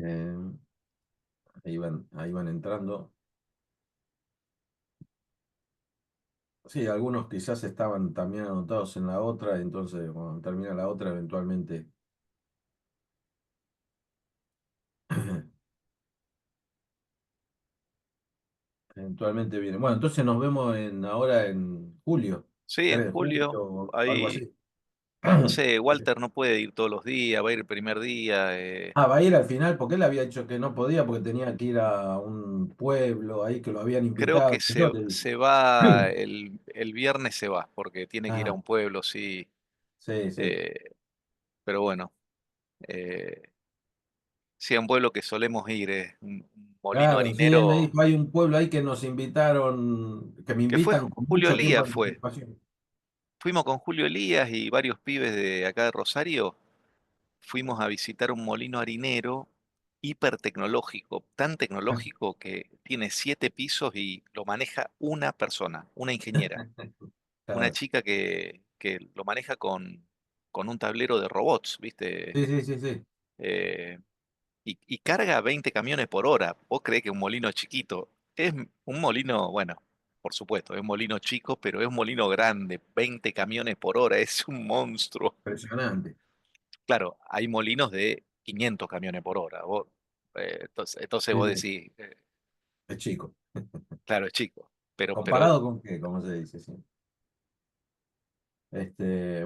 Eh, ahí van entrando. Sí, algunos quizás estaban también anotados en la otra, entonces cuando termina la otra, eventualmente viene. Bueno, entonces nos vemos ahora en julio, Sí, 3 en de julio julio, o algo ahí, así. no sé, Walter no puede ir todos los días, va a ir el primer día. Ah, va a ir al final, porque él había dicho que no podía porque tenía que ir a un pueblo ahí que lo habían Creo invitado. que Yo te dije. se va, el viernes se va, porque tiene que ir a Ah, un pueblo, sí. sí, sí. eh, pero bueno, eh, sí, a un pueblo que solemos ir, es un molino Claro, sí, él me harinero, dijo, hay un pueblo ahí que nos invitaron, que me que fue invitan con Julio mucho tiempo Elías, de fue. anticipación. Fuimos con Julio Elías y varios pibes de acá de Rosario, fuimos a visitar un molino harinero hiper tecnológico, tan tecnológico que tiene 7 pisos y lo maneja una persona, una ingeniera, una Claro. chica que lo maneja con un tablero de robots, ¿viste? Sí, sí, sí, sí. Eh, y carga 20 camiones por hora. ¿Vos creés que un molino chiquito es un molino, bueno, por supuesto, es un molino chico, pero es un molino grande, 20 camiones por hora, es un monstruo. Impresionante. Claro, hay molinos de 500 camiones por hora. Entonces Sí, vos sí. decís, Es chico. claro, es chico, pero ¿Comparado con qué? Como se dice, sí.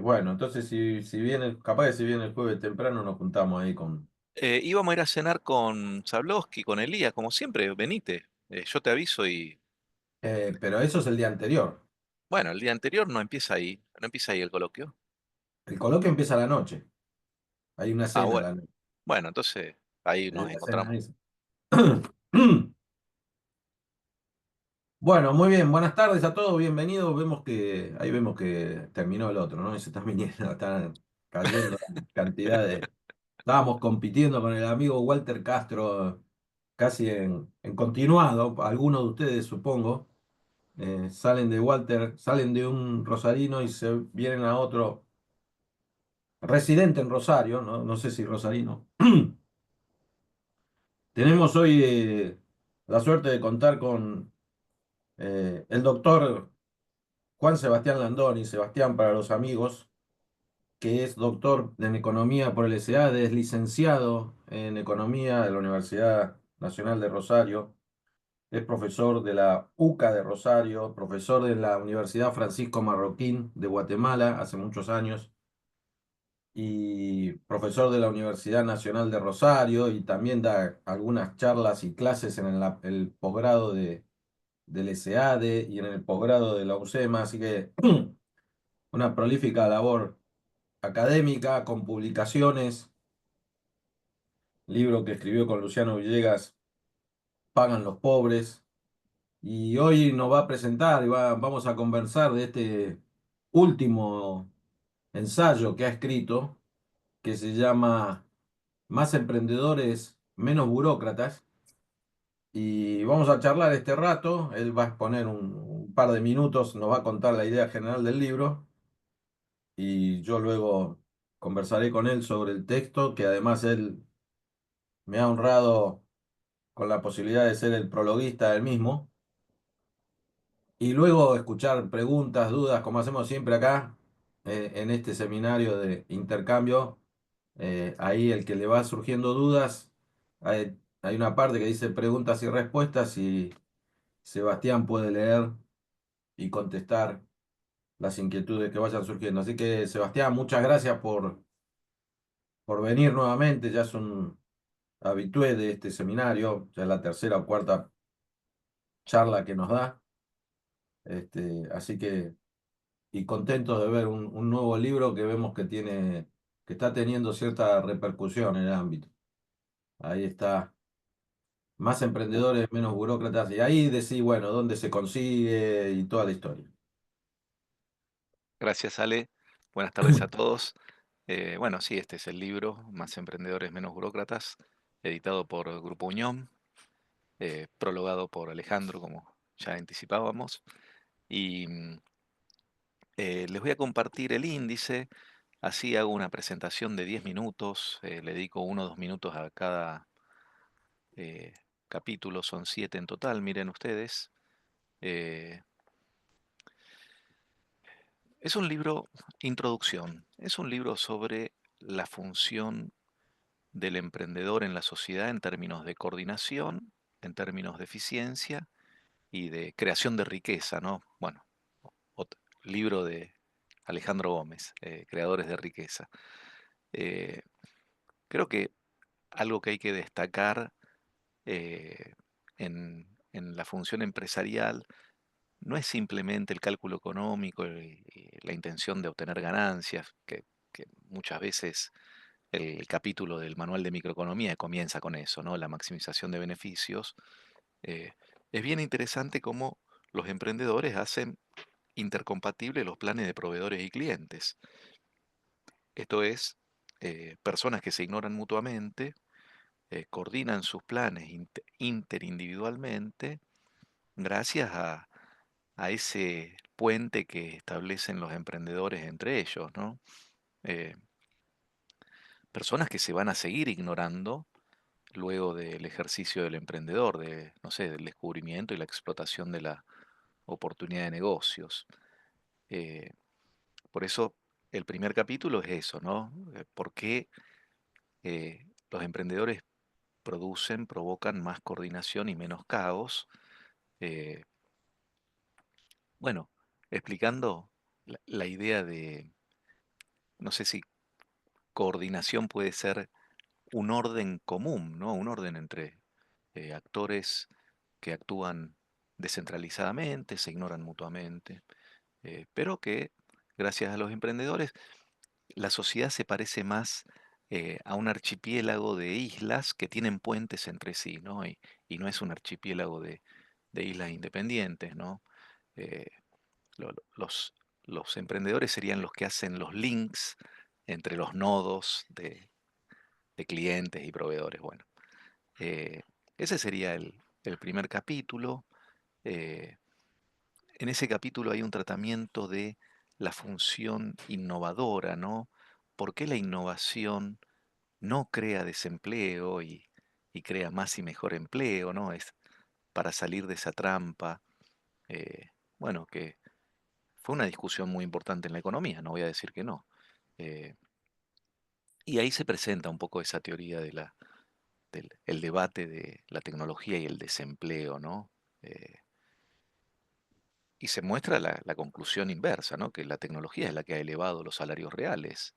Bueno, entonces si viene, capaz que si viene el jueves temprano nos juntamos ahí con. íbamos a ir a cenar con Zablowski, con Elías, como siempre, venite. Yo te aviso y, Pero eso es el día anterior. bueno, el día anterior no empieza ahí el coloquio. El coloquio empieza a la noche. Hay una Ah, cena a bueno, la noche. bueno, entonces ahí nos La cena encontramos. esa. Bueno, muy bien, buenas tardes a todos, bienvenidos. Ahí vemos que terminó el otro, ¿no? Y se están viniendo, están cayendo cantidades. Estábamos compitiendo con el amigo Walter Castro casi en continuado. Algunos de ustedes, supongo, salen de Walter, salen de un rosarino y se vienen a otro residente en Rosario, no, no sé si rosarino. Tenemos hoy la suerte de contar con el doctor Juan Sebastián Landoni, Sebastián para los amigos, que es doctor en economía por el SEADE, es licenciado en economía de la Universidad Nacional de Rosario, es profesor de la UCA de Rosario, profesor de la Universidad Francisco Marroquín de Guatemala hace muchos años y profesor de la Universidad Nacional de Rosario y también da algunas charlas y clases en el posgrado del SEADE y en el posgrado de la UCEMA, así que una prolífica labor académica con publicaciones, libro que escribió con Luciano Villegas, Pagan los pobres, y hoy nos va a presentar vamos a conversar de este último ensayo que ha escrito, que se llama Más emprendedores, menos burócratas, y vamos a charlar este rato, él va a exponer un par de minutos, nos va a contar la idea general del libro, y yo luego conversaré con él sobre el texto, que además él me ha honrado con la posibilidad de ser el prologuista del mismo, y luego escuchar preguntas, dudas, como hacemos siempre acá, en este seminario de intercambio. Ahí el que le va surgiendo dudas, hay una parte que dice preguntas y respuestas y Sebastián puede leer y contestar las inquietudes que vayan surgiendo. Así que Sebastián, muchas gracias por venir nuevamente, ya es un habitué de este seminario, ya es la tercera o cuarta charla que nos da. Así que, y contentos de ver un nuevo libro que vemos que está teniendo cierta repercusión en el ámbito. Ahí está, más emprendedores, menos burócratas, y ahí decís, bueno, dónde se consigue y toda la historia. Gracias, Ale. Buenas tardes a todos. Bueno, sí, este es el libro, Más emprendedores, menos burócratas, editado por Grupo Unión, prologado por Alejandro, como ya anticipábamos. Y les voy a compartir el índice, así hago una presentación de 10 minutos, le dedico 1 o 2 minutos a cada, eh, capítulos, son 7 en total, miren ustedes. Eh, es un libro, introducción, es un libro sobre la función del emprendedor en la sociedad en términos de coordinación, en términos de eficiencia y de creación de riqueza, ¿no? Bueno, libro de Alejandro Gómez, Creadores de Riqueza. Eh, creo que algo que hay que destacar eh, en la función empresarial no es simplemente el cálculo económico y la intención de obtener ganancias, que muchas veces el capítulo del manual de microeconomía comienza con eso, ¿no? La maximización de beneficios. Eh, es bien interesante cómo los emprendedores hacen intercompatibles los planes de proveedores y clientes. Esto es, personas que se ignoran mutuamente, coordinan sus planes interindividualmente gracias a ese puente que establecen los emprendedores entre ellos, ¿no? Eh, personas que se van a seguir ignorando luego del ejercicio del emprendedor, de, no sé, del descubrimiento y la explotación de la oportunidad de negocios. Eh, por eso el primer capítulo es eso, ¿no? ¿Por qué los emprendedores provocan más coordinación y menos caos? Eh, bueno, explicando la idea de, no sé si coordinación puede ser un orden común, ¿no? Un orden entre actores que actúan descentralizadamente, se ignoran mutuamente, pero que gracias a los emprendedores la sociedad se parece más a un archipiélago de islas que tienen puentes entre sí, ¿no? Y no es un archipiélago de islas independientes, ¿no? Eh, los, los emprendedores serían los que hacen los links entre los nodos de clientes y proveedores. Bueno, eh, ese sería el primer capítulo. Eh, en ese capítulo hay un tratamiento de la función innovadora, ¿no? ¿Por qué la innovación no crea desempleo y crea más y mejor empleo, ¿no? Es para salir de esa trampa. eh, bueno, que fue una discusión muy importante en la economía, no voy a decir que no. Eh, y ahí se presenta un poco esa teoría de del el debate de la tecnología y el desempleo, ¿no? Eh, y se muestra la conclusión inversa, ¿no? Que la tecnología es la que ha elevado los salarios reales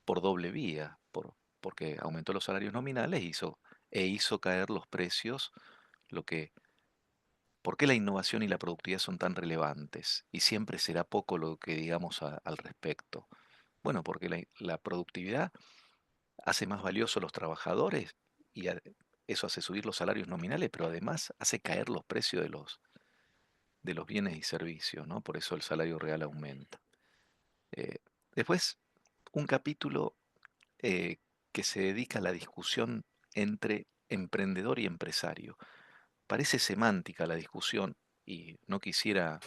por doble vía, porque aumentó los salarios nominales e hizo caer los precios, lo que, ¿por qué la innovación y la productividad son tan relevantes? Y siempre será poco lo que digamos al respecto. Bueno, porque la productividad hace más valiosos los trabajadores y eso hace subir los salarios nominales, pero además hace caer los precios de los bienes y servicios, ¿no? Por eso el salario real aumenta. Eh, después, un capítulo eh, que se dedica a la discusión entre emprendedor y empresario. Parece semántica la discusión y no quisiera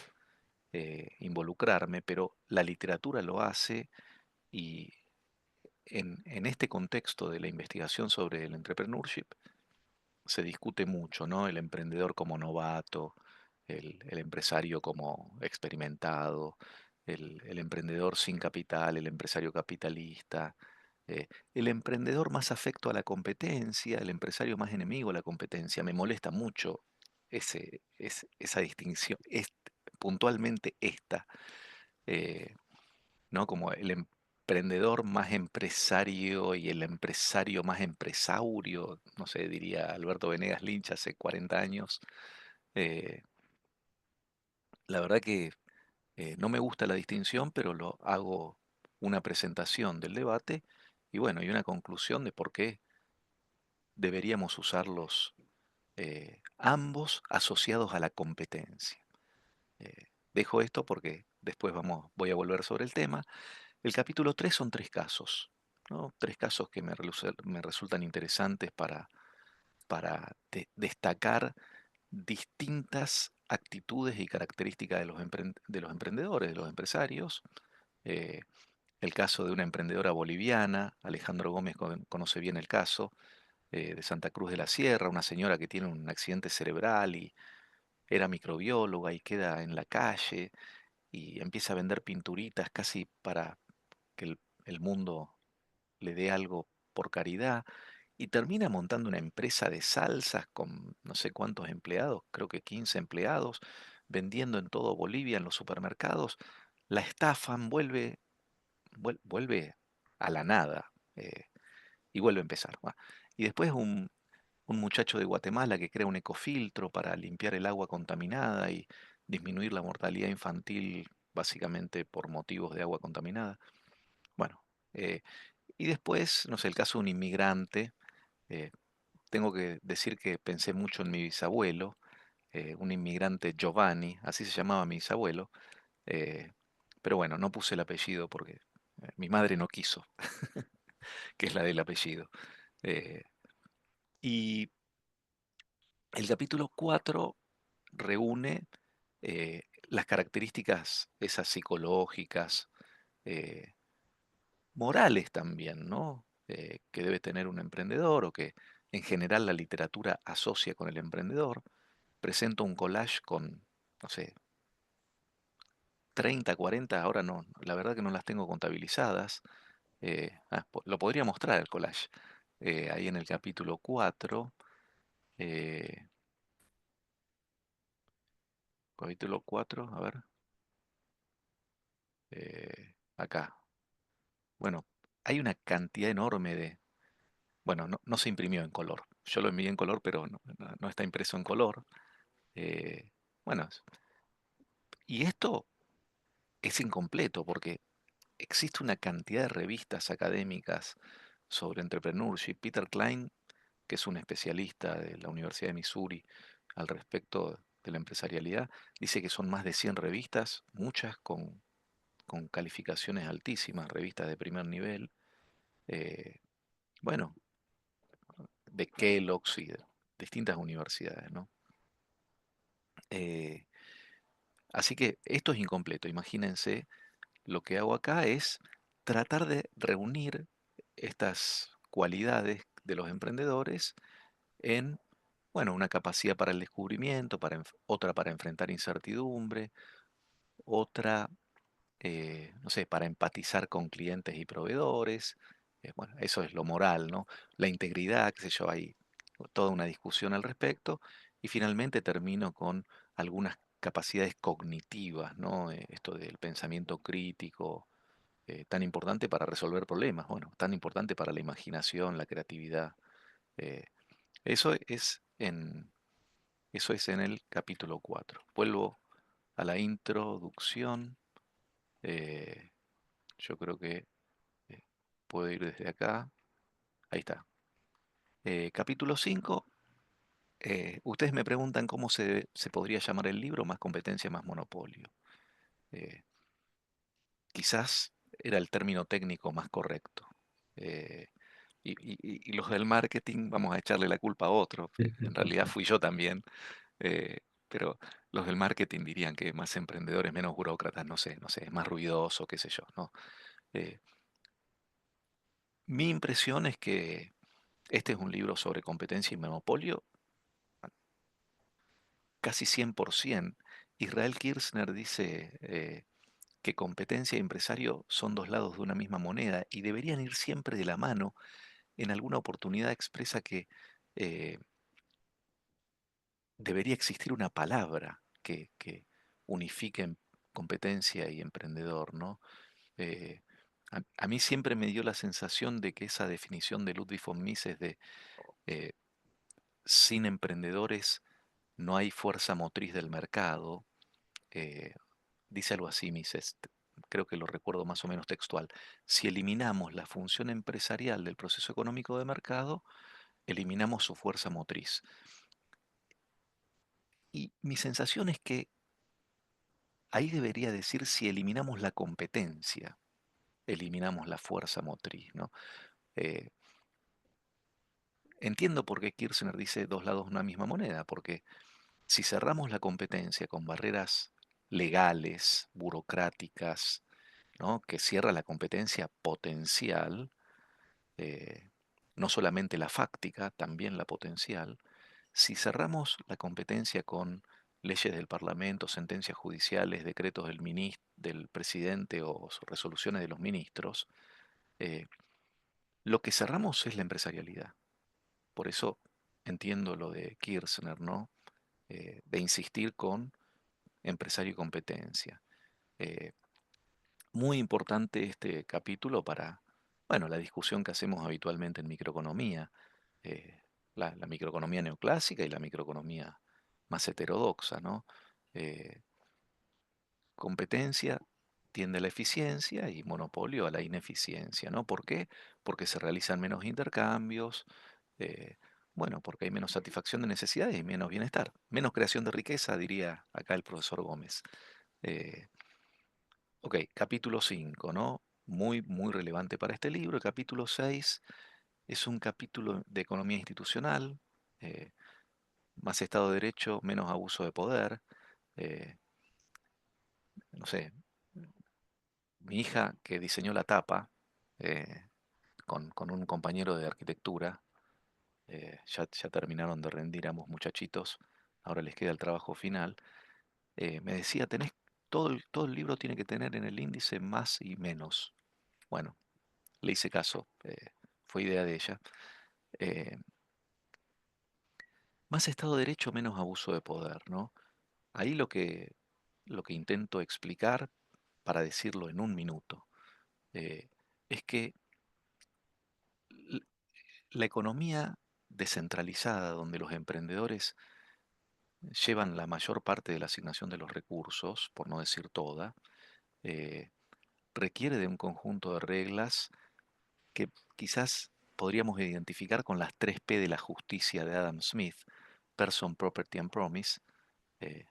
involucrarme, pero la literatura lo hace y en este contexto de la investigación sobre el entrepreneurship se discute mucho, ¿no? El emprendedor como novato, el empresario como experimentado, el emprendedor sin capital, el empresario capitalista, el emprendedor más afecto a la competencia, el empresario más enemigo a la competencia. Me molesta mucho esa distinción, puntualmente esta. eh, ¿No? Como el emprendedor más empresario y el empresario más empresaurio, no sé, diría Alberto Venegas Lynch hace 40 años. Eh, la verdad que no me gusta la distinción, pero lo hago una presentación del debate y bueno, y una conclusión de por qué deberíamos usarlos ambos asociados a la competencia. Dejo esto porque después voy a volver sobre el tema. El capítulo 3 son tres casos, ¿no? Tres casos que me resultan interesantes para destacar distintas actitudes y características de de los emprendedores, de los empresarios. Eh, el caso de una emprendedora boliviana, Alejandro Gómez conoce bien el caso, de Santa Cruz de la Sierra, una señora que tiene un accidente cerebral y era microbióloga y queda en la calle y empieza a vender pinturitas casi para que el mundo le dé algo por caridad y termina montando una empresa de salsas con no sé cuántos empleados, creo que 15 empleados, vendiendo en todo Bolivia en los supermercados. La estafan, vuelve a la nada y vuelve a empezar. Y después un muchacho de Guatemala que crea un ecofiltro para limpiar el agua contaminada y disminuir la mortalidad infantil básicamente por motivos de agua contaminada. Bueno, eh, y después, no sé, el caso de un inmigrante. eh, Tengo que decir que pensé mucho en mi bisabuelo, un inmigrante Giovanni, así se llamaba mi bisabuelo, eh, pero bueno, no puse el apellido porque mi madre no quiso, que es la del apellido. Eh, y el capítulo 4 reúne las características esas psicológicas, eh, morales también, ¿no? Que debe tener un emprendedor o que en general la literatura asocia con el emprendedor. Presento un collage con, no sé, 30, 40, ahora no, la verdad que no las tengo contabilizadas. Lo podría mostrar el collage. Ahí en el capítulo 4, eh, capítulo 4, a ver, acá. Bueno, hay una cantidad enorme de... Bueno, no se imprimió en color. Yo lo envié en color, pero no está impreso en color. Eh, bueno, y esto es incompleto porque existe una cantidad de revistas académicas sobre entrepreneurship. Peter Klein, que es un especialista de la Universidad de Missouri al respecto de la empresarialidad, dice que son más de 100 revistas, muchas con calificaciones altísimas, revistas de primer nivel, eh, bueno, de Kellogg's y de distintas universidades, ¿no? Eh, Así que esto es incompleto. Imagínense, lo que hago acá es tratar de reunir estas cualidades de los emprendedores en, bueno, una capacidad para el descubrimiento, otra para enfrentar incertidumbre, otra, no sé, para empatizar con clientes y proveedores. Bueno, eso es lo moral, ¿no? La integridad, qué sé yo, hay toda una discusión al respecto. Y finalmente termino con algunas capacidades cognitivas, ¿no? Esto del pensamiento crítico, tan importante para resolver problemas, bueno, tan importante para la imaginación, la creatividad. eh, eso es en, Eso es en el capítulo 4. Vuelvo a la introducción. eh, yo creo que eh, puedo ir desde acá. Ahí está. Capítulo 5. Ustedes me preguntan cómo se podría llamar el libro, más competencia, más monopolio. Eh, Quizás era el término técnico más correcto. Eh, y los del marketing vamos a echarle la culpa a otro. En realidad fui yo también. Pero los del marketing dirían que más emprendedores, menos burócratas, no sé, es más ruidoso, qué sé yo, ¿no? Eh, Mi impresión es que este es un libro sobre competencia y monopolio, casi 100%. Israel Kirzner dice que competencia y empresario son dos lados de una misma moneda y deberían ir siempre de la mano. En alguna oportunidad expresa que eh, debería existir una palabra que unifique competencia y emprendedor, ¿no? Eh, a mí siempre me dio la sensación de que esa definición de Ludwig von Mises de eh, sin emprendedores no hay fuerza motriz del mercado, eh, dice algo así Mises, creo que lo recuerdo más o menos textual. Si eliminamos la función empresarial del proceso económico de mercado, eliminamos su fuerza motriz. Y mi sensación es que ahí debería decir si eliminamos la competencia, eliminamos la fuerza motriz, ¿no? Eh, Entiendo por qué Kirchner dice dos lados de una misma moneda, porque si cerramos la competencia con barreras legales, burocráticas, ¿no? Que cierra la competencia potencial, eh, no solamente la fáctica, también la potencial, si cerramos la competencia con leyes del Parlamento, sentencias judiciales, decretos del presidente o resoluciones de los ministros, eh, lo que cerramos es la empresarialidad. Por eso entiendo lo de Kirchner, ¿no? De insistir con empresario y competencia. Eh, Muy importante este capítulo para, bueno, la discusión que hacemos habitualmente en microeconomía, eh, la microeconomía neoclásica y la microeconomía más heterodoxa, ¿no? Eh, Competencia tiende a la eficiencia y monopolio a la ineficiencia, ¿no? ¿Por qué? Porque se realizan menos intercambios, eh, bueno, porque hay menos satisfacción de necesidades y menos bienestar, menos creación de riqueza, diría acá el profesor Gómez. Eh, ok, capítulo 5, ¿no? Muy, muy relevante para este libro. El capítulo 6 es un capítulo de economía institucional, eh, más Estado de Derecho, menos abuso de poder. eh, no sé, mi hija que diseñó la tapa eh, con un compañero de arquitectura, ya terminaron de rendir ambos muchachitos, ahora les queda el trabajo final, me decía, todo el libro tiene que tener en el índice más y menos. Bueno, le hice caso, fue idea de ella. Eh, Más Estado de Derecho, menos abuso de poder, ¿no? Ahí lo que intento explicar, para decirlo en un minuto, eh, es que l- la economía descentralizada, donde los emprendedores llevan la mayor parte de la asignación de los recursos, por no decir toda, eh, requiere de un conjunto de reglas que quizás podríamos identificar con las 3P de la justicia de Adam Smith: Person, Property and Promise, eh,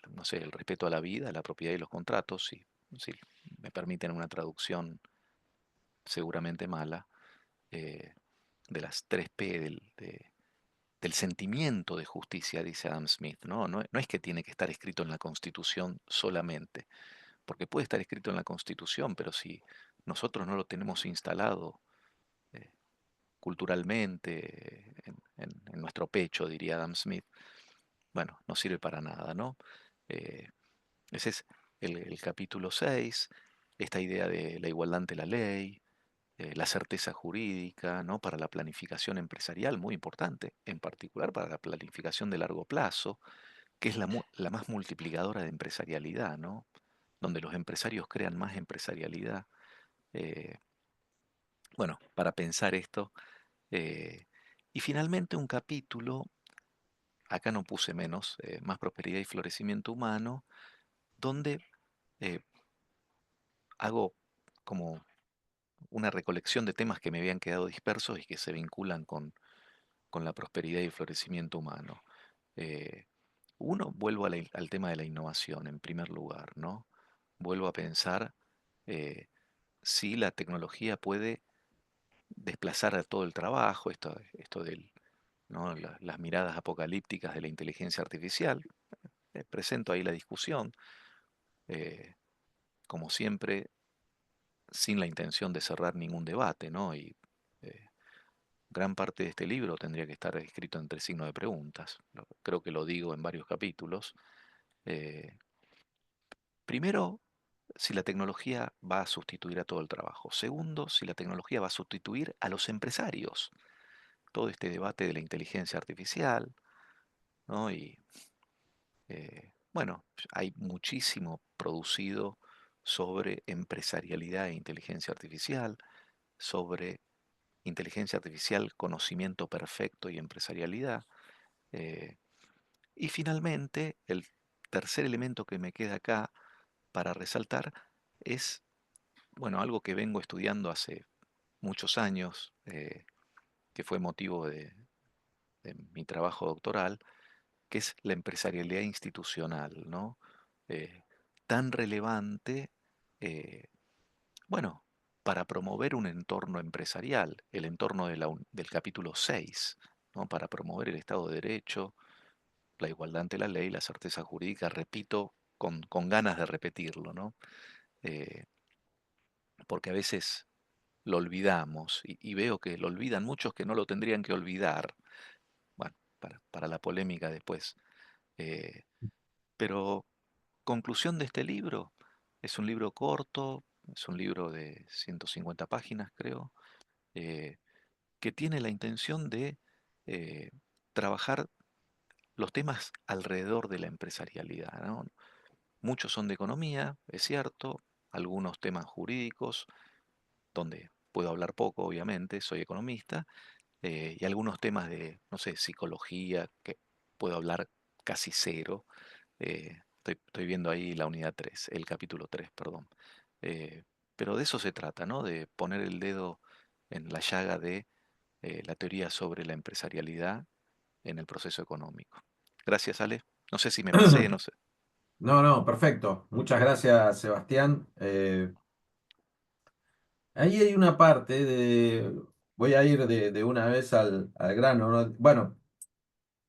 no sé, el respeto a la vida, la propiedad y los contratos, si me permiten una traducción seguramente mala, eh, de las 3P del sentimiento de justicia, dice Adam Smith, ¿no? No es que tiene que estar escrito en la Constitución solamente, porque puede estar escrito en la Constitución, pero si nosotros no lo tenemos instalado eh, culturalmente en nuestro pecho, diría Adam Smith, bueno, no sirve para nada, ¿no? Eh, Ese es el capítulo 6, esta idea de la igualdad ante la ley, la certeza jurídica, ¿no? Para la planificación empresarial, muy importante, en particular para la planificación de largo plazo, que es la más multiplicadora de empresarialidad, ¿no? Donde los empresarios crean más empresarialidad. eh, bueno, para pensar esto. eh, y finalmente un capítulo, acá no puse menos, más prosperidad y florecimiento humano, donde eh, hago como una recolección de temas que me habían quedado dispersos y que se vinculan con la prosperidad y florecimiento humano. Eh, Vuelvo al tema de la innovación en primer lugar, ¿no? Vuelvo a pensar eh, si la tecnología puede desplazar a todo el trabajo, esto ¿no? Las miradas apocalípticas de la inteligencia artificial. Presento ahí la discusión, eh, como siempre, sin la intención de cerrar ningún debate, ¿no? Y eh, gran parte de este libro tendría que estar escrito entre signos de preguntas. Creo que lo digo en varios capítulos. Eh, Primero, si la tecnología va a sustituir a todo el trabajo. Segundo, si la tecnología va a sustituir a los empresarios. Todo este debate de la inteligencia artificial, ¿no? Y bueno, hay muchísimo producido sobre empresarialidad e inteligencia artificial, sobre inteligencia artificial, conocimiento perfecto y empresarialidad. eh, y finalmente, el tercer elemento que me queda acá para resaltar es, bueno, algo que vengo estudiando hace muchos años, que fue motivo de mi trabajo doctoral, que es la empresarialidad institucional, ¿no? Eh, Tan relevante, eh, bueno, para promover un entorno empresarial, el entorno del capítulo 6, ¿no? Para promover el Estado de Derecho, la igualdad ante la ley, la certeza jurídica, repito, con ganas de repetirlo, ¿no? Eh, Porque a veces lo olvidamos y veo que lo olvidan muchos que no lo tendrían que olvidar. Bueno, para la polémica después. Eh, pero conclusión de este libro, es un libro corto, es un libro de 150 páginas, creo, eh, que tiene la intención de eh, trabajar los temas alrededor de la empresarialidad, ¿no? Muchos son de economía, es cierto, algunos temas jurídicos, donde puedo hablar poco, obviamente, soy economista, y algunos temas de, no sé, psicología, que puedo hablar casi cero. Estoy viendo ahí la unidad 3, el capítulo 3, perdón. Eh, pero de eso se trata, ¿no? De poner el dedo en la llaga de la teoría sobre la empresarialidad en el proceso económico. Gracias, Ale. No sé si me pasé, no sé. No, no, perfecto. Muchas gracias, Sebastián. Ahí hay una parte de... Voy a ir de una vez al grano, ¿no? Bueno,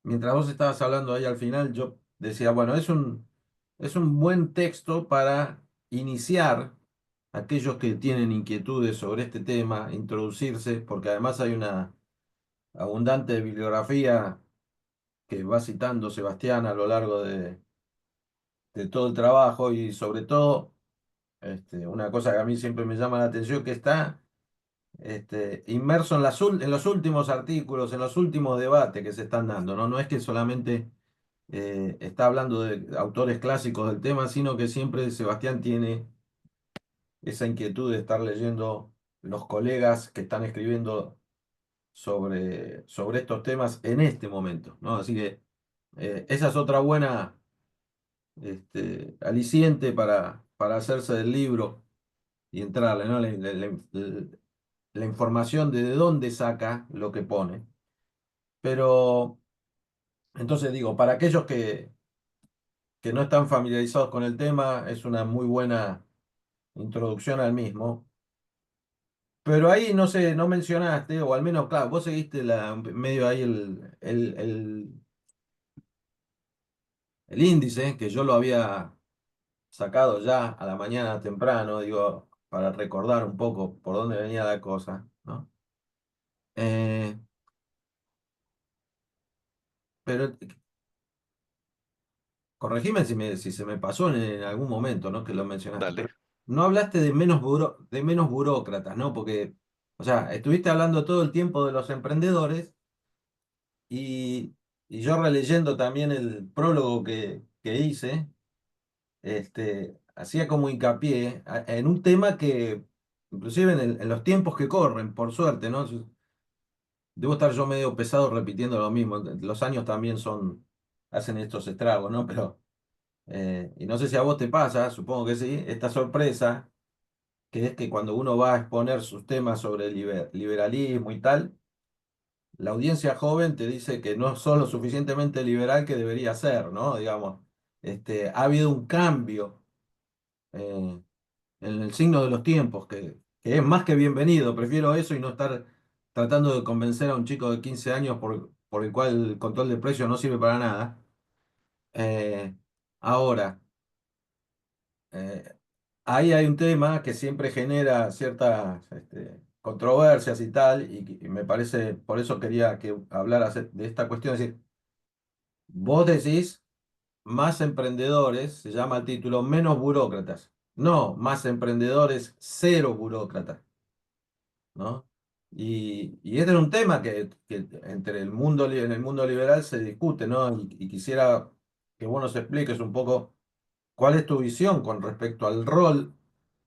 mientras vos estabas hablando ahí al final, yo decía, bueno, es un buen texto para iniciar aquellos que tienen inquietudes sobre este tema, introducirse, porque además hay una abundante bibliografía que va citando Sebastián a lo largo de todo el trabajo y sobre todo, una cosa que a mí siempre me llama la atención, que está inmerso en, en los últimos artículos, en los últimos debates que se están dando, ¿no? No es que solamente está hablando de autores clásicos del tema, sino que siempre Sebastián tiene esa inquietud de estar leyendo los colegas que están escribiendo sobre estos temas en este momento, ¿no? Así que esa es otra buena aliciente para hacerse del libro y entrarle, ¿no? La información de dónde saca lo que pone. Pero entonces digo, para aquellos que no están familiarizados con el tema, es una muy buena introducción al mismo. Pero ahí no sé, no mencionaste, o al menos, claro, vos seguiste medio ahí el índice, que yo lo había sacado ya a la mañana temprano, digo, para recordar un poco por dónde venía la cosa, ¿no? Eh, pero corregime si se me pasó en algún momento, ¿no? Que lo mencionaste, Dale. pero no hablaste de menos burócratas, ¿no? Porque, o sea, estuviste hablando todo el tiempo de los emprendedores y, y yo releyendo también el prólogo que hice, hacía como hincapié en un tema que, inclusive en los tiempos que corren, por suerte, ¿no? Debo estar yo medio pesado repitiendo lo mismo. Los años también hacen estos estragos, ¿no? Pero, y no sé si a vos te pasa, supongo que sí, esta sorpresa, que es que cuando uno va a exponer sus temas sobre liberalismo y tal, la audiencia joven te dice que no sos lo suficientemente liberal que debería ser, ¿no? Digamos, ha habido un cambio en el signo de los tiempos, que es más que bienvenido. Prefiero eso y no estar tratando de convencer a un chico de 15 años por el cual el control de precios no sirve para nada. Eh, ahora, eh, ahí hay un tema que siempre genera ciertas controversias y tal, y me parece, por eso quería que hablaras de esta cuestión. Es decir, vos decís más emprendedores, se llama el título, menos burócratas. No, más emprendedores, cero burócratas, ¿no? Y este es un tema que entre el mundo, en el mundo liberal se discute, ¿no? Y quisiera que vos nos expliques un poco cuál es tu visión con respecto al rol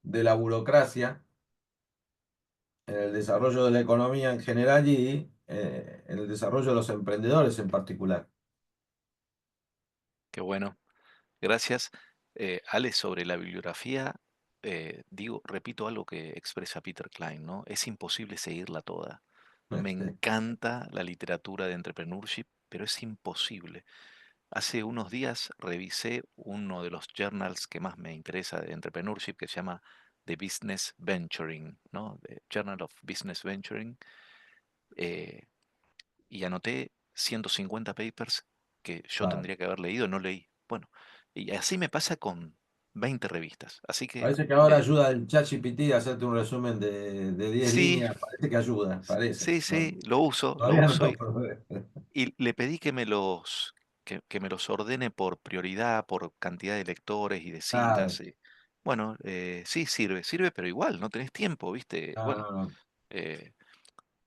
de la burocracia en el desarrollo de la economía en general y en el desarrollo de los emprendedores en particular. Qué bueno. Gracias. Ale, sobre la bibliografía, digo, repito algo que expresa Peter Klein, ¿no? Es imposible seguirla toda. Me encanta la literatura de entrepreneurship, pero es imposible. Hace unos días revisé uno de los journals que más me interesa de entrepreneurship, que se llama The Business Venturing, ¿no? The Journal of Business Venturing, eh, y anoté 150 papers que yo Claro. tendría que haber leído, no leí. Bueno, y así me pasa con 20 revistas. Así que Parece que ahora eh, ayuda el ChatGPT a hacerte un resumen de 10 sí, líneas. Parece que ayuda, parece. sí, No, sí, lo todavía no uso lo probé. y le pedí que me los ordene por prioridad, por cantidad de lectores y de citas. Claro. Y, bueno, sí, sirve, pero igual, no tenés tiempo, ¿viste? No, Bueno, no, no. eh,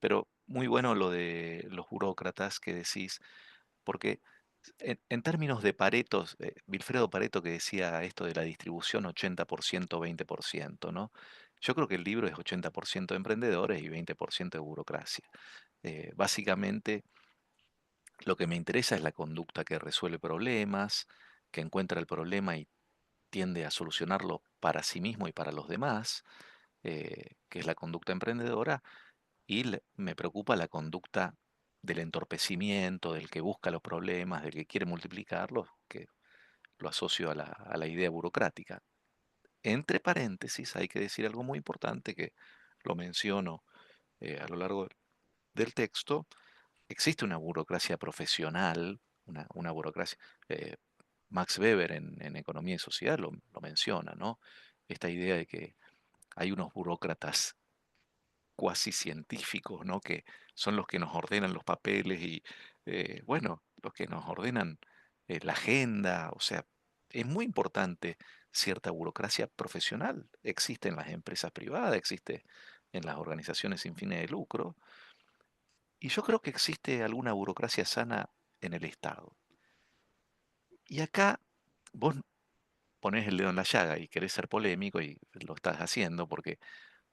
pero muy bueno lo de los burócratas que decís, porque en términos de Paretos, Vilfredo Pareto que decía esto de la distribución 80% 20%, ¿no? Yo creo que el libro es 80% de emprendedores y 20% de burocracia. Básicamente, lo que me interesa es la conducta que resuelve problemas, que encuentra el problema y tiende a solucionarlo para sí mismo y para los demás, que es la conducta emprendedora, y me preocupa la conducta del entorpecimiento, del que busca los problemas, del que quiere multiplicarlos, que lo asocio a la idea burocrática. Entre paréntesis, hay que decir algo muy importante que lo menciono a lo largo del texto. Existe una burocracia profesional, una burocracia. eh, Max Weber en Economía y Sociedad lo menciona, ¿no? Esta idea de que hay unos burócratas cuasi científicos, ¿no? Que son los que nos ordenan los papeles y, bueno, los que nos ordenan la agenda. O sea, es muy importante cierta burocracia profesional. Existe en las empresas privadas, existe en las organizaciones sin fines de lucro. Y yo creo que existe alguna burocracia sana en el Estado. Y acá vos ponés el dedo en la llaga y querés ser polémico y lo estás haciendo porque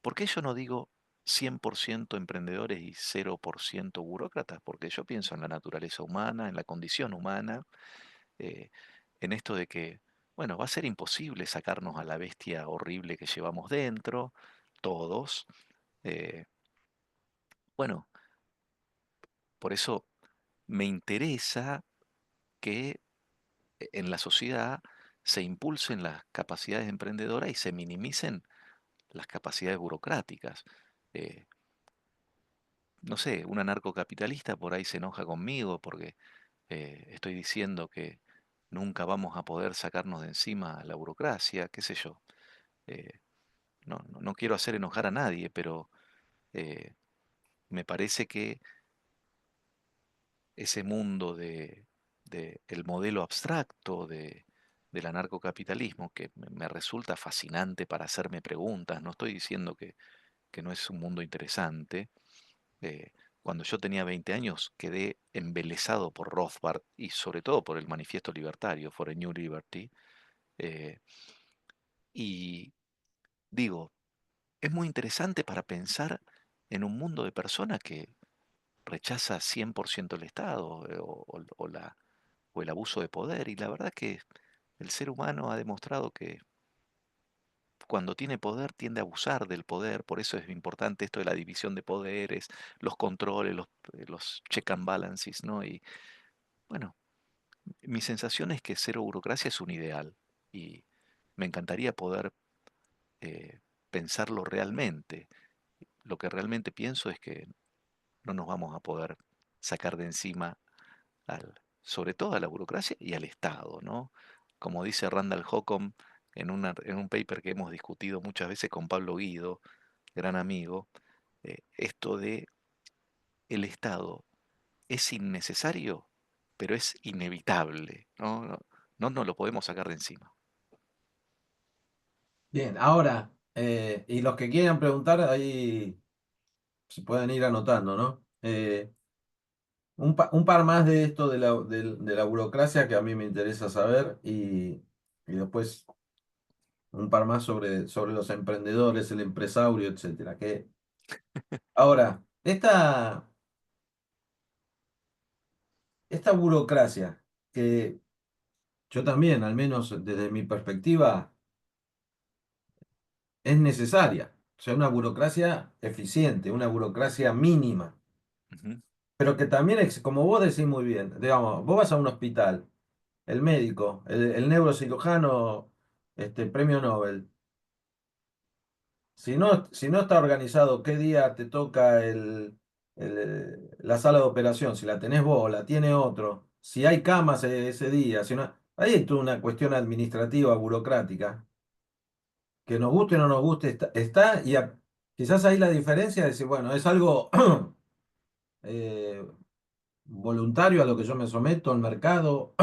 ¿por qué yo no digo 100% emprendedores y 0% burócratas? Porque yo pienso en la naturaleza humana, en la condición humana, eh, en esto de que, bueno, va a ser imposible sacarnos a la bestia horrible que llevamos dentro, todos. eh, bueno, por eso me interesa que en la sociedad se impulsen las capacidades emprendedoras y se minimicen las capacidades burocráticas. Eh, no sé, un anarcocapitalista por ahí se enoja conmigo porque estoy diciendo que nunca vamos a poder sacarnos de encima la burocracia, qué sé yo. Eh, no quiero hacer enojar a nadie, pero eh, me parece que ese mundo de el modelo abstracto del anarcocapitalismo, que me resulta fascinante para hacerme preguntas, no estoy diciendo que no es un mundo interesante. eh, Cuando yo tenía 20 años quedé embelesado por Rothbard y sobre todo por el Manifiesto Libertario, For a New Liberty, eh, y digo, es muy interesante para pensar en un mundo de personas que rechaza 100% el Estado o el abuso de poder, y la verdad que el ser humano ha demostrado que cuando tiene poder tiende a abusar del poder, por eso es importante esto de la división de poderes, los controles, los check and balances, ¿no? Y bueno, mi sensación es que cero burocracia es un ideal y me encantaría poder pensarlo realmente. Lo que realmente pienso es que no nos vamos a poder sacar de encima sobre todo a la burocracia y al Estado, ¿no? Como dice Randall Holcomb en un paper que hemos discutido muchas veces con Pablo Guido, gran amigo, esto de el Estado es innecesario, pero es inevitable, ¿no? No nos lo podemos sacar de encima. Bien, ahora, y los que quieran preguntar, ahí se pueden ir anotando, ¿no? Un par más de esto de la burocracia que a mí me interesa saber y después un par más sobre los emprendedores, el empresario, etcétera. Ahora, esta burocracia que yo también, al menos desde mi perspectiva, es necesaria. O sea, una burocracia eficiente, una burocracia mínima, Ujú, pero que también, como vos decís muy bien, digamos, vos vas a un hospital, el médico, el neurocirujano, premio Nobel. Si no está organizado qué día te toca la sala de operación, si la tenés vos, la tiene otro, si hay camas ese día, si no. ahí hay toda una cuestión administrativa, burocrática, que nos guste o no nos guste, está, y quizás ahí la diferencia es decir, bueno, es algo eh, voluntario a lo que yo me someto al mercado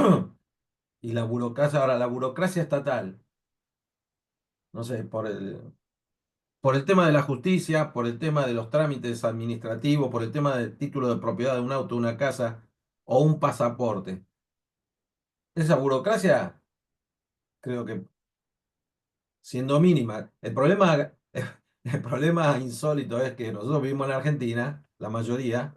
y la burocracia, ahora la burocracia estatal, no sé, por el tema de la justicia, por el tema de los trámites administrativos, por el tema del título de propiedad de un auto, una casa o un pasaporte. Esa burocracia creo que siendo mínima. El problema insólito es que nosotros vivimos en Argentina, la mayoría.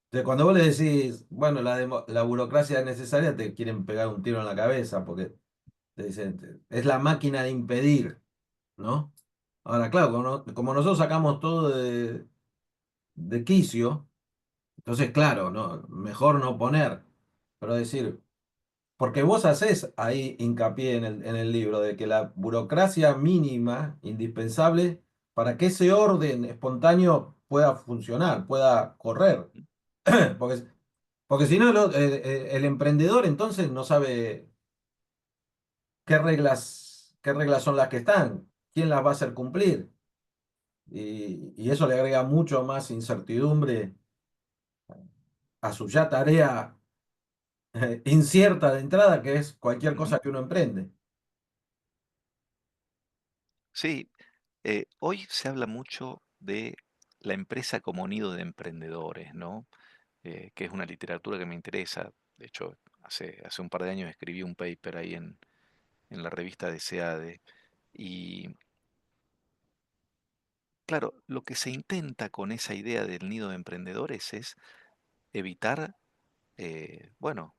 Entonces, cuando vos le decís, bueno, la burocracia es necesaria, te quieren pegar un tiro en la cabeza porque te dicen, es la máquina de impedir, ¿no? Ahora, claro, como nosotros sacamos todo de quicio, entonces, claro, no, mejor no poner, pero decir, porque vos hacés ahí hincapié en el libro de que la burocracia mínima, indispensable, para que ese orden espontáneo pueda funcionar, pueda correr. Porque, porque si no, el emprendedor entonces no sabe qué reglas son las que están, quién las va a hacer cumplir. Y eso le agrega mucho más incertidumbre a su ya tarea incierta de entrada, que es cualquier Ujú. cosa que uno emprende. Sí, hoy se habla mucho de la empresa como nido de emprendedores, ¿no? Que es una literatura que me interesa. De hecho, hace un par de años escribí un paper ahí en la revista de SEADE. Y claro, lo que se intenta con esa idea del nido de emprendedores es evitar, bueno,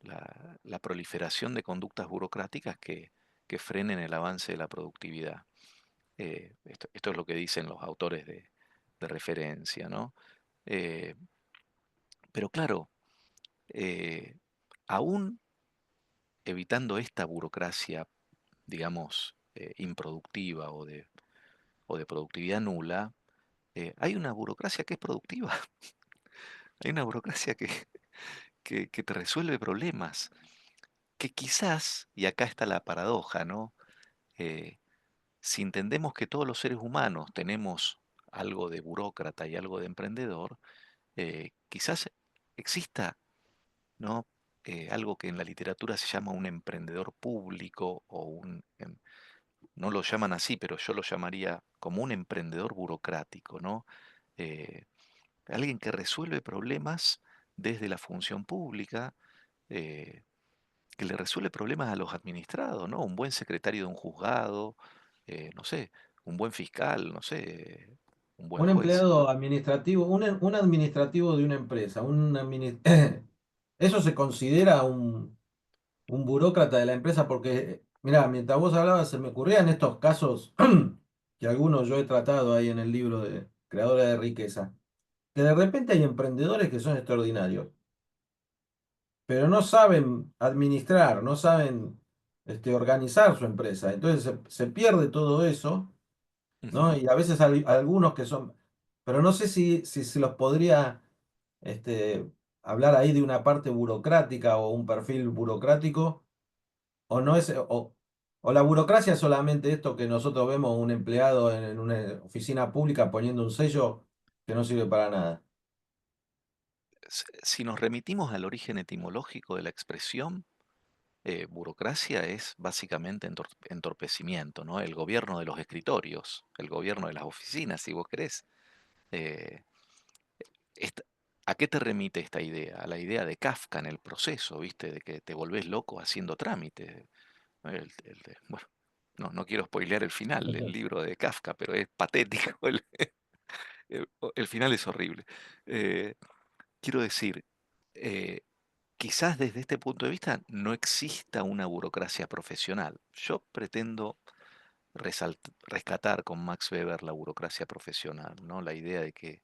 la proliferación de conductas burocráticas que frenen el avance de la productividad. Esto es lo que dicen los autores de referencia, ¿no? Eh, pero claro, eh, aún evitando esta burocracia, digamos, improductiva o de productividad nula, hay una burocracia que es productiva, hay una burocracia que te resuelve problemas, que quizás, y acá está la paradoja, ¿no? Eh, si entendemos que todos los seres humanos tenemos algo de burócrata y algo de emprendedor, quizás exista, ¿no? Algo que en la literatura se llama un emprendedor público o no lo llaman así, pero yo lo llamaría como un emprendedor burocrático, ¿no? Eh, Alguien que resuelve problemas desde la función pública, eh, que le resuelve problemas a los administrados, ¿no? Un buen secretario de un juzgado, no sé, un buen fiscal, no sé, un buen Un juez. empleado administrativo, un administrativo de una empresa, eso se considera un burócrata de la empresa porque, mira, mientras vos hablabas se me ocurrían estos casos que algunos yo he tratado ahí en el libro de Creadores de Riqueza, que de repente hay emprendedores que son extraordinarios, pero no saben administrar, no saben organizar su empresa. Entonces se pierde todo eso, ¿no? Ujú. Y a veces hay algunos que son, pero no sé si se los podría este, hablar ahí de una parte burocrática o un perfil burocrático, o no es, o la burocracia es solamente esto que nosotros vemos un empleado en una oficina pública poniendo un sello que no sirve para nada. Si nos remitimos al origen etimológico de la expresión, burocracia es básicamente entorpecimiento, ¿no? El gobierno de los escritorios, el gobierno de las oficinas, si vos querés. Eh, esta- ¿A qué te remite esta idea? A la idea de Kafka en el proceso, ¿viste? De que te volvés loco haciendo trámites. Bueno, no quiero spoilear el final del libro de Kafka, pero es patético. El final es horrible. Eh, Quiero decir, eh, quizás desde este punto de vista no exista una burocracia profesional. Yo pretendo rescatar con Max Weber la burocracia profesional, ¿no? La idea de que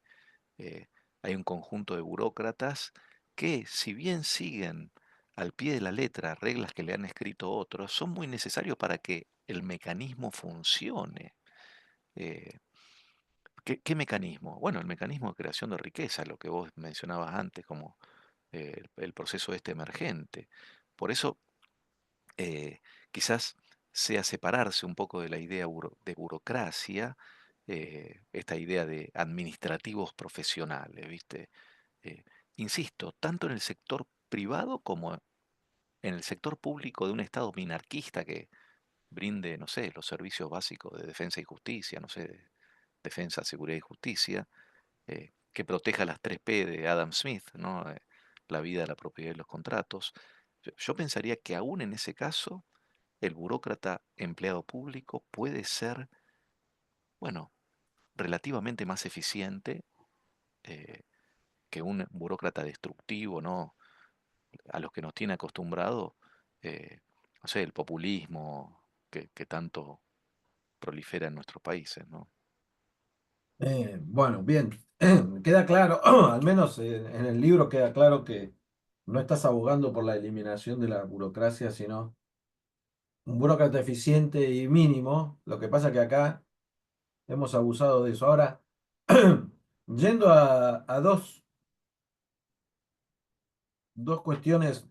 eh, hay un conjunto de burócratas que, si bien siguen al pie de la letra reglas que le han escrito otros, son muy necesarios para que el mecanismo funcione. Eh, ¿Qué mecanismo? Bueno, el mecanismo de creación de riqueza, lo que vos mencionabas antes, como el proceso este emergente. Por eso eh, quizás sea separarse un poco de la idea de burocracia, esta idea de administrativos profesionales, ¿viste? Eh, Insisto, tanto en el sector privado como en el sector público de un Estado minarquista que brinde, no sé, los servicios básicos de defensa y justicia, no sé, de defensa, seguridad y justicia, que proteja las 3P de Adam Smith, ¿no? La vida, la propiedad y los contratos. Yo pensaría que aún en ese caso, el burócrata empleado público puede ser, bueno, relativamente más eficiente eh, que un burócrata destructivo, ¿no? A los que nos tiene acostumbrado, eh, no sé, el populismo que tanto prolifera en nuestros países, ¿no? Bueno, bien, queda claro, al menos en el libro queda claro que no estás abogando por la eliminación de la burocracia, sino un burócrata eficiente y mínimo. Lo que pasa que acá hemos abusado de eso. Ahora, yendo a dos cuestiones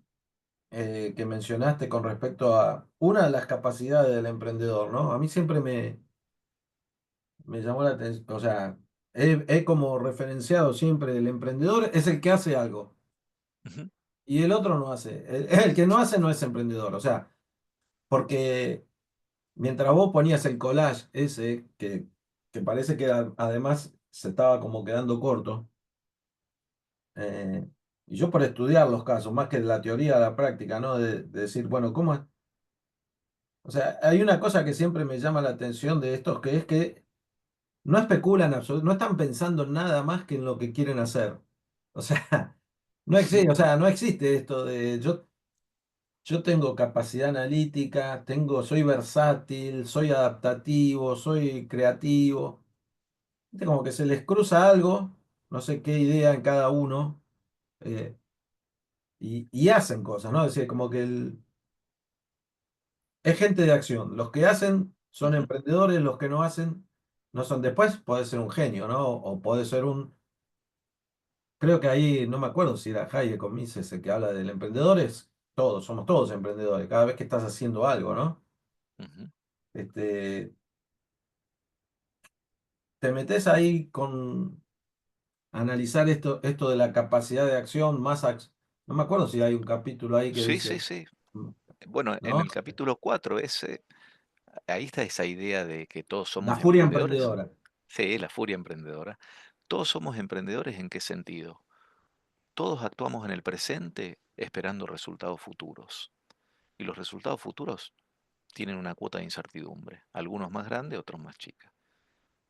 que mencionaste con respecto a una de las capacidades del emprendedor, ¿no? A mí siempre me llamó la atención, o sea, he como referenciado siempre el emprendedor es el que hace algo Ujú, y el otro no hace. El que no hace no es emprendedor, o sea, porque mientras vos ponías el collage ese, que parece que además se estaba como quedando corto, eh, y yo por estudiar los casos, más que la teoría, la práctica, ¿no? De decir, bueno, ¿cómo es? O sea, hay una cosa que siempre me llama la atención de estos, que es que no especulan no están pensando en nada más que en lo que quieren hacer. O sea, no existe, o sea, no existe esto de yo tengo capacidad analítica, soy versátil, soy adaptativo, soy creativo. Viste, como que se les cruza algo, no sé qué idea en cada uno, eh, y hacen cosas, ¿no? Es decir, como que es gente de acción. Los que hacen son ujú, emprendedores, los que no hacen no son. Después puede ser un genio, ¿no? O puede ser creo que ahí, no me acuerdo si era Hayek o Mises el que habla del emprendedor, todos, somos todos emprendedores, cada vez que estás haciendo algo, ¿no? ujú. Este, te metes ahí con analizar esto de la capacidad de acción, no me acuerdo si hay un capítulo ahí que Sí, sí, dice, sí. Bueno, en ¿no? el capítulo 4 ahí está esa idea de que todos La somos furia emprendedores. emprendedora. Sí, la furia emprendedora. Todos somos emprendedores, ¿en qué sentido? Todos actuamos en el presente esperando resultados futuros. Y los resultados futuros tienen una cuota de incertidumbre, algunos más grandes, otros más chicas,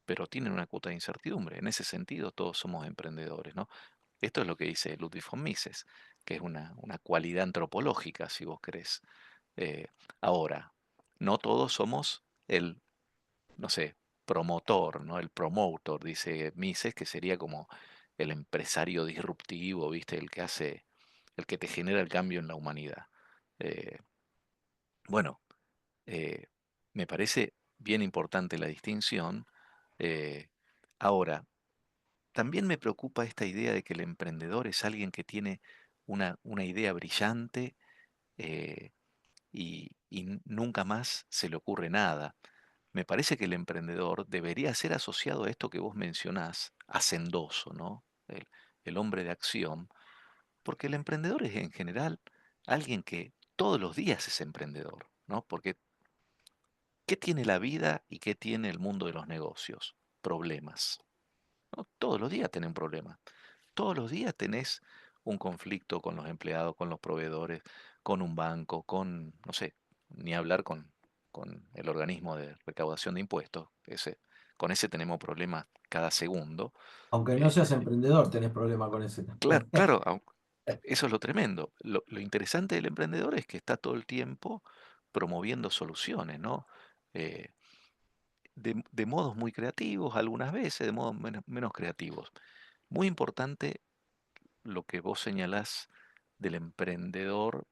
pero tienen una cuota de incertidumbre. En ese sentido, todos somos emprendedores, ¿no? Esto es lo que dice Ludwig von Mises, que es una cualidad antropológica, si vos querés. Eh, Ahora, no todos somos el, no sé, promotor, ¿no? El promotor, dice Mises, que sería como el empresario disruptivo, ¿viste? El que te genera el cambio en la humanidad. Eh, bueno, eh, me parece bien importante la distinción. Eh, Ahora, también me preocupa esta idea de que el emprendedor es alguien que tiene una idea brillante eh, y nunca más se le ocurre nada. Me parece que el emprendedor debería ser asociado a esto que vos mencionás, hacendoso, ¿no? El hombre de acción, porque el emprendedor es en general alguien que todos los días es emprendedor, ¿no? Porque ¿qué tiene la vida y qué tiene el mundo de los negocios? Problemas, ¿no? Todos los días tienen problemas. Todos los días tenés un conflicto con los empleados, con los proveedores, con un banco, con, no sé, ni hablar con el organismo de recaudación de impuestos. Con ese tenemos problemas cada segundo. Aunque no Eh, seas emprendedor, tenés problema con ese claro, también. claro, eso es lo tremendo. Lo interesante del emprendedor es que está todo el tiempo promoviendo soluciones, ¿no? Eh, de modos muy creativos, algunas veces de modos menos creativos. Muy importante lo que vos señalás del emprendedor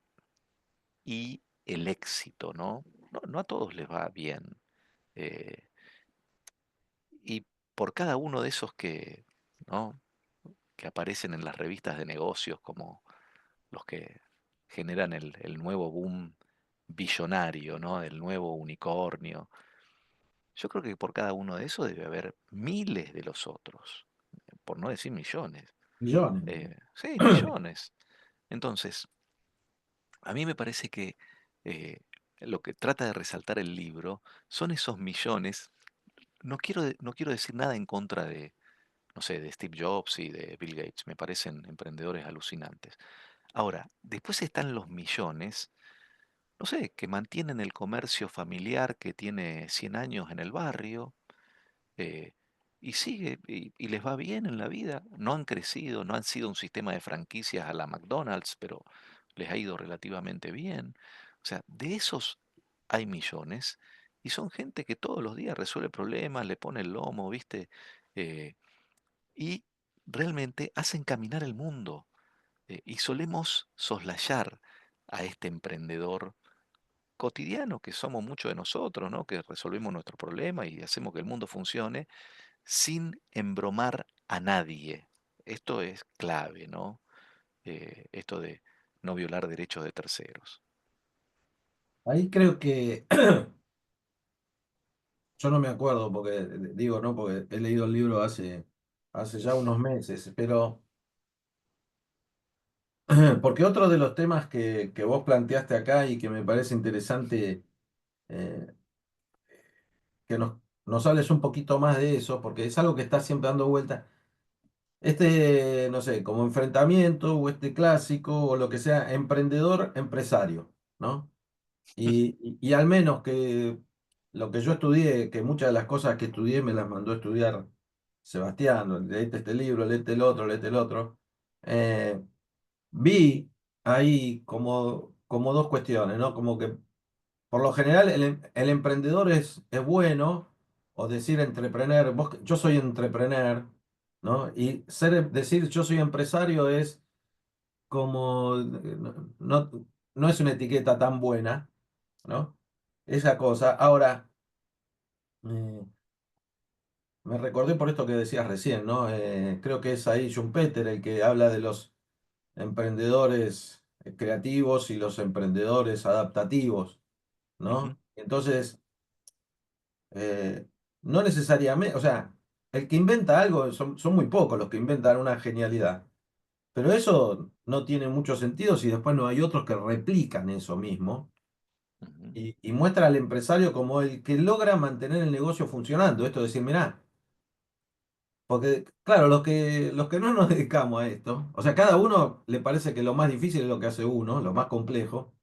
y el éxito, ¿no? No a todos les va bien. eh, y por cada uno de esos ¿no? que aparecen en las revistas de negocios como los que generan el nuevo boom billonario, ¿no? El nuevo unicornio. Yo creo que por cada uno de esos debe haber miles de los otros, por no decir millones. millones. Sí, millones. Entonces, a mí me parece que eh, lo que trata de resaltar el libro son esos millones. No quiero decir nada en contra de, no sé, de Steve Jobs y de Bill Gates. Me parecen emprendedores alucinantes. Ahora, después están los millones, no sé, que mantienen el comercio familiar que tiene 100 años en el barrio, eh, y sigue, y les va bien en la vida. No han crecido, no han sido un sistema de franquicias a la McDonald's, pero les ha ido relativamente bien. O sea, de esos hay millones, y son gente que todos los días resuelve problemas, le pone el lomo, ¿viste? Eh, y realmente hacen caminar el mundo. Y solemos soslayar a este emprendedor cotidiano que somos muchos de nosotros, ¿no? Que resolvemos nuestros problemas y hacemos que el mundo funcione sin embromar a nadie. Esto es clave, ¿no? Esto de no violar derechos de terceros. Ahí creo que yo no me acuerdo, porque digo, no, porque he leído el libro hace ya unos meses, pero porque otro de los temas que vos planteaste acá y que me parece interesante eh, que nos hables un poquito más de eso, porque es algo que está siempre dando vuelta. Este, no sé, como enfrentamiento o este clásico o lo que sea, emprendedor, empresario, ¿no? Y al menos que lo que yo estudié, que muchas de las cosas que estudié me las mandó a estudiar Sebastián, leete este libro, leete el otro, vi ahí como dos cuestiones, ¿no? Como que por lo general el emprendedor es bueno, o decir entrepreneur, yo soy entrepreneur, ¿no? Y decir yo soy empresario es como, no es una etiqueta tan buena, ¿no? Esa cosa. Ahora, eh, me recordé por esto que decías recién, ¿no? Creo que es ahí Schumpeter el que habla de los emprendedores creativos y los emprendedores adaptativos, Ujú, ¿no? Entonces, no necesariamente, o sea, el que inventa algo, son muy pocos los que inventan una genialidad, pero eso no tiene mucho sentido si después no hay otros que replican eso mismo ujú, y muestra al empresario como el que logra mantener el negocio funcionando. Esto es decir, mirá, porque claro, los que no nos dedicamos a esto, o sea, cada uno le parece que lo más difícil es lo que hace uno, lo más complejo.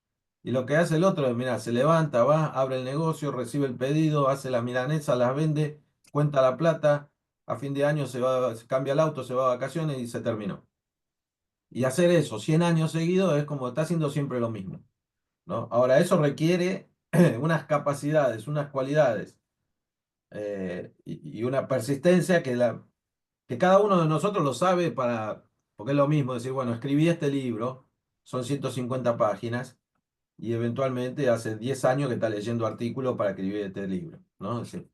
Y lo que hace el otro es, mira, se levanta, va, abre el negocio, recibe el pedido, hace las milanesas, las vende, cuenta la plata, a fin de año se cambia el auto, se va a vacaciones y se terminó. Y hacer eso 100 años seguidos es como está haciendo siempre lo mismo, ¿no? Ahora, eso requiere unas capacidades, unas cualidades y una persistencia que cada uno de nosotros lo sabe porque es lo mismo decir, bueno, escribí este libro, son 150 páginas y eventualmente hace 10 años que está leyendo artículos para escribir este libro, ¿no? Es decir,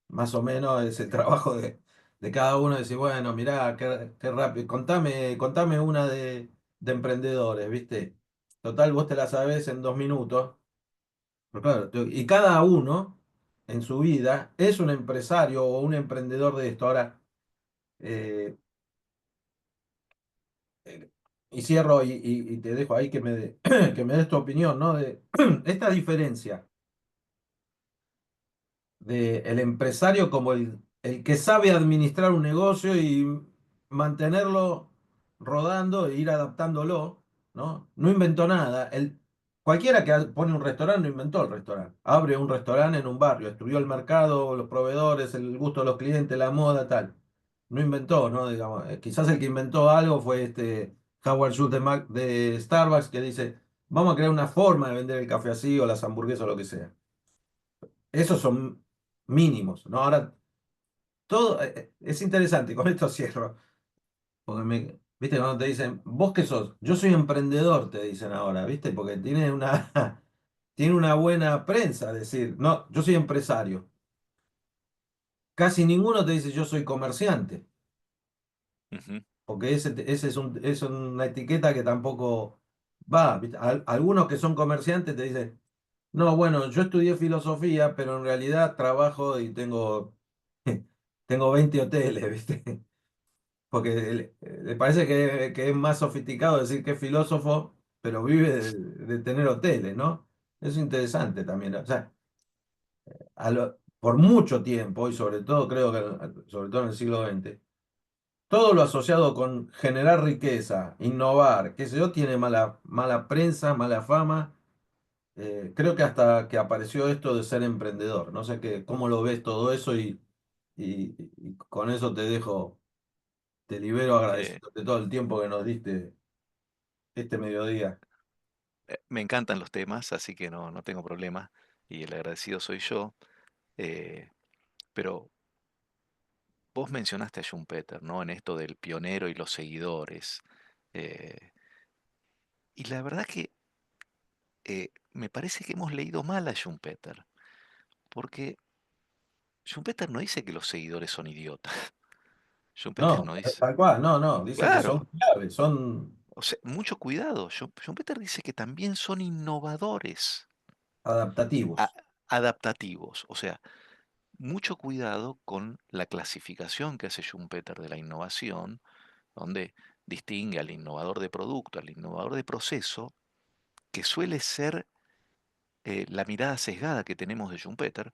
más o menos es el trabajo de cada uno, decir, bueno, mirá, qué rápido, contame una de emprendedores, ¿viste? Total, vos te la sabés en 2 minutos, pero claro, y cada uno en su vida es un empresario o un emprendedor de esto. Ahora, eh, eh, y cierro y te dejo ahí que que me des tu opinión, ¿no? De esta diferencia de el empresario como el que sabe administrar un negocio y mantenerlo rodando e ir adaptándolo, ¿no? No inventó nada. Cualquiera que pone un restaurante no inventó el restaurante. Abre un restaurante en un barrio, estudió el mercado, los proveedores, el gusto de los clientes, la moda, tal. No inventó, ¿no? Digamos, quizás el que inventó algo fue este Howard Schultz de Starbucks que dice, vamos a crear una forma de vender el café así o las hamburguesas o lo que sea. Esos son mínimos, ¿no? Ahora, todo es interesante, con esto cierro, porque viste, cuando te dicen, ¿vos qué sos? Yo soy emprendedor, te dicen ahora, ¿viste? Porque tiene tiene una buena prensa decir, no, yo soy empresario. Casi ninguno te dice, yo soy comerciante, ujú. porque ese es una etiqueta que tampoco va, ¿viste? Algunos que son comerciantes te dicen, No, bueno, yo estudié filosofía, pero en realidad trabajo y tengo 20 hoteles, ¿viste? Porque le parece que es más sofisticado decir que es filósofo, pero vive de tener hoteles, ¿no? Eso es interesante también. O sea, por mucho tiempo, y sobre todo creo que sobre todo en el siglo XX, todo lo asociado con generar riqueza, innovar, qué sé yo, tiene mala prensa, mala fama. Creo que hasta que apareció esto de ser emprendedor. No sé cómo lo ves todo eso y con eso te dejo, te libero Eh, agradeciéndote todo el tiempo que nos diste este mediodía. Me encantan los temas, así que no tengo problema y el agradecido soy yo. eh, pero vos mencionaste a Schumpeter, ¿no? En esto del pionero y los seguidores. eh, y la verdad que me parece que hemos leído mal a Schumpeter, porque Schumpeter no dice que los seguidores son idiotas. Schumpeter No, no dice, tal cual, no, no, dice que son claro, claves, son o sea, mucho cuidado. Schumpeter dice que también son innovadores, a- adaptativos. adaptativos. O sea, mucho cuidado con la clasificación que hace Schumpeter de la innovación, donde distingue al innovador de producto, al innovador de proceso, que suele ser la mirada sesgada que tenemos de Schumpeter.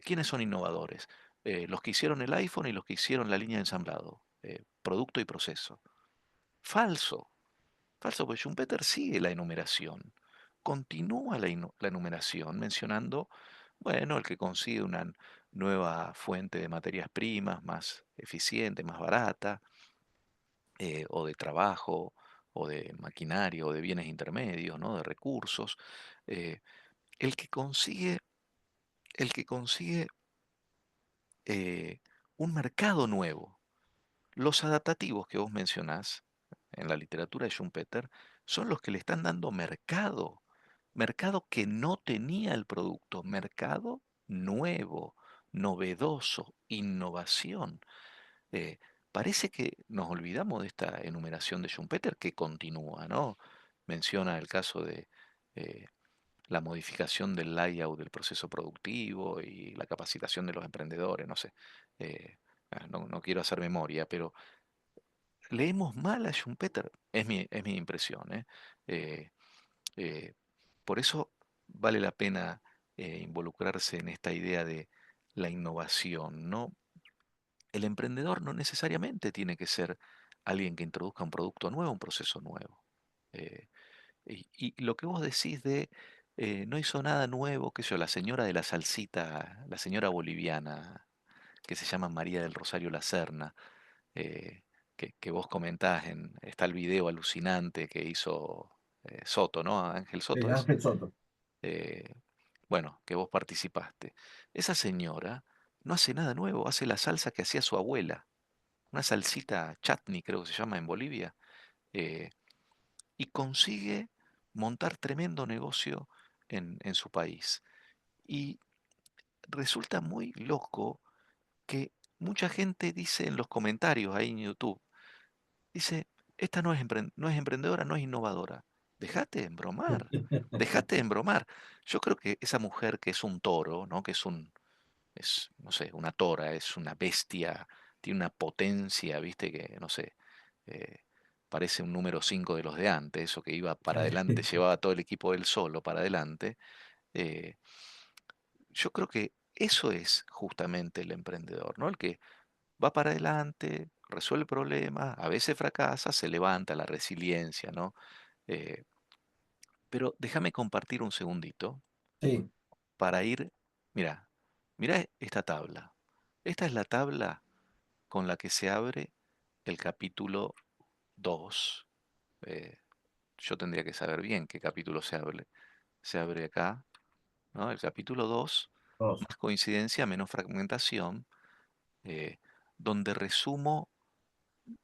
¿Quiénes son innovadores? Los que hicieron el iPhone y los que hicieron la línea de ensamblado, producto y proceso. Falso, falso, porque Schumpeter sigue la enumeración, continúa la enumeración mencionando, bueno, el que consigue una nueva fuente de materias primas más eficiente, más barata, o de trabajo, o de maquinaria, o de bienes intermedios, ¿no? De recursos. eh, el que consigue, el que consigue eh, un mercado nuevo. Los adaptativos que vos mencionás en la literatura de Schumpeter son los que le están dando mercado, mercado que no tenía el producto, mercado nuevo, novedoso, innovación. Eh, Parece que nos olvidamos de esta enumeración de Schumpeter que continúa, ¿no? Menciona el caso de eh, la modificación del layout del proceso productivo y la capacitación de los emprendedores, no sé. No quiero hacer memoria, pero leemos mal a Schumpeter, es mi impresión, ¿eh? Eh, eh, por eso vale la pena involucrarse en esta idea de la innovación, ¿no? El emprendedor no necesariamente tiene que ser alguien que introduzca un producto nuevo, un proceso nuevo. Eh, y lo que vos decís de no hizo nada nuevo, que yo, la señora de la salsita, la señora boliviana, que se llama María del Rosario Lacerna, eh, que vos comentás, está el video alucinante que hizo Soto, ¿no? Ángel Soto es. Ángel Soto. eh, bueno, que vos participaste. Esa señora no hace nada nuevo, hace la salsa que hacía su abuela, una salsita chutney creo que se llama en Bolivia, eh, y consigue montar tremendo negocio en su país. Y resulta muy loco que mucha gente dice en los comentarios ahí en YouTube, dice, esta no es emprendedora, no es innovadora. Dejate de embromar, dejate de embromar. Yo creo que esa mujer que es un toro, ¿no? Que no sé, una tora, es una bestia, tiene una potencia, viste, que, no sé, eh, parece un número 5 de los de antes, eso que iba para adelante, llevaba todo el equipo él solo para adelante. eh, yo creo que eso es justamente el emprendedor, ¿no? El que va para adelante, resuelve problemas, a veces fracasa, se levanta, la resiliencia, ¿no? Eh, pero déjame compartir un segundito Sí, para ir, mira, mira esta tabla. Esta es la tabla con la que se abre el capítulo 2. eh, yo tendría que saber bien qué capítulo se abre. Se abre acá, ¿no? El capítulo 2, dos. más coincidencia, menos fragmentación, eh, donde resumo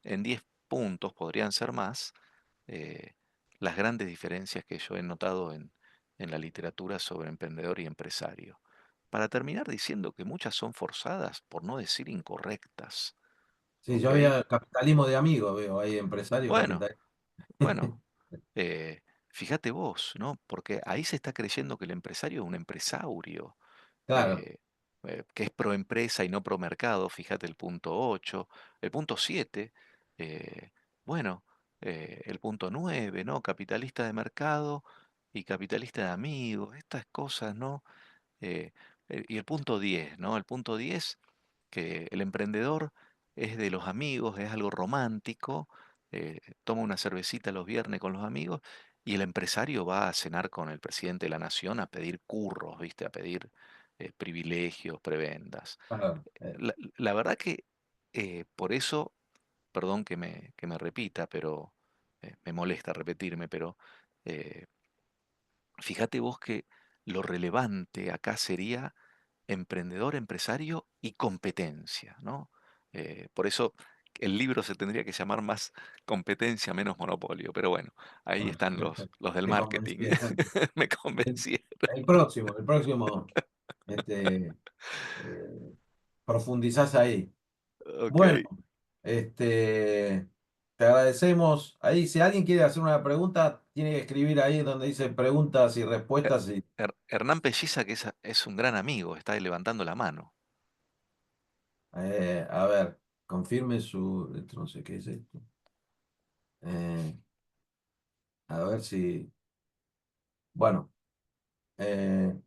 en 10 puntos, podrían ser más, eh, las grandes diferencias que yo he notado en la literatura sobre emprendedor y empresario. Para terminar diciendo que muchas son forzadas, por no decir incorrectas. Sí, yo ¿Ok? había capitalismo de amigos, veo, hay empresario Bueno, capital. bueno. eh, fíjate vos, ¿no? Porque ahí se está creyendo que el empresario es un empresaurio, Claro, eh, que es pro empresa y no pro mercado, fíjate el punto 8, el punto 7, eh, bueno, el punto 9, ¿no? Capitalista de mercado y capitalista de amigos, estas cosas, ¿no? Eh, y el punto 10, ¿no? El punto 10, que el emprendedor es de los amigos, es algo romántico, toma una cervecita los viernes con los amigos y el empresario va a cenar con el presidente de la nación a pedir curros, ¿viste? A pedir privilegios, prebendas. claro. La verdad que por eso, perdón que me repita, pero me molesta repetirme, pero eh, fíjate vos que lo relevante acá sería emprendedor, empresario y competencia, ¿no? Por eso el libro se tendría que llamar más competencia, menos monopolio. Pero bueno, ahí Bueno, están los del te marketing. convencieron. Me El, convencieron. el próximo, este, eh, profundizás ahí. Ok. Bueno, te agradecemos. Ahí, si alguien quiere hacer una pregunta, tiene que escribir ahí donde dice preguntas y Her- respuestas. Y, Hernán Pelliza, que es un gran amigo, está ahí levantando la mano. a ver, confirme su, esto no sé qué es esto. Eh, a ver si, bueno,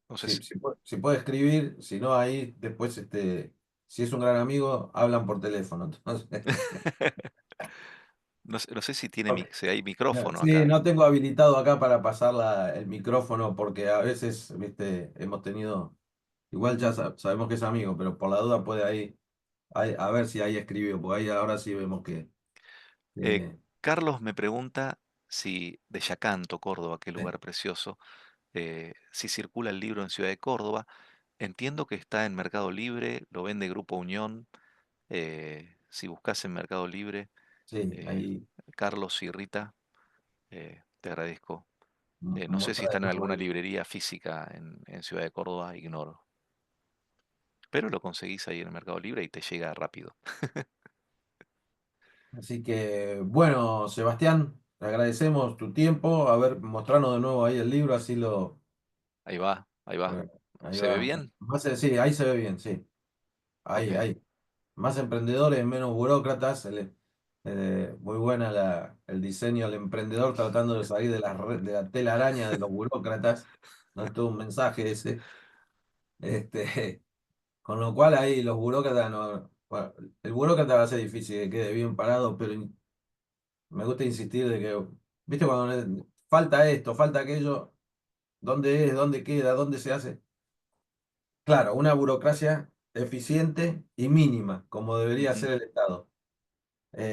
No sé si, si puede escribir, si no ahí después, si es un gran amigo, hablan por teléfono. Entonces, no sé si tiene ok. si hay micrófono Sí, acá. no tengo habilitado acá para pasar el micrófono porque a veces, viste, hemos tenido, igual ya sabemos que es amigo, pero por la duda puede a ver si ahí escribió, porque ahí ahora sí vemos que, Eh, que- Carlos me pregunta si de Yacanto, Córdoba, qué sí, lugar precioso, si circula el libro en Ciudad de Córdoba. Entiendo que está en Mercado Libre, lo vende Grupo Unión. Si buscas en Mercado Libre, sí, eh, ahí Carlos y Rita, te agradezco. No sé si mostrar está el en alguna nombre. librería física en Ciudad de Córdoba, ignoro. Pero lo conseguís ahí en el Mercado Libre y te llega rápido. Así que, bueno, Sebastián, te agradecemos tu tiempo, a ver, mostrarnos de nuevo ahí el libro, así lo, Ahí va, ahí va. ahí ¿Se ve va. bien? Sí, ahí se ve bien, sí, Ok. ahí. Más emprendedores, menos burócratas. Muy buena el diseño del emprendedor tratando de salir de de la telaraña de los burócratas. No es todo un mensaje ese. Este, con lo cual ahí los burócratas no. Bueno, el burócrata va a ser difícil que quede bien parado, pero me gusta insistir de que, ¿viste? Cuando falta esto, falta aquello, ¿dónde es? ¿Dónde queda? ¿Dónde se hace? Claro, una burocracia eficiente y mínima, como debería Ujú. ser el Estado.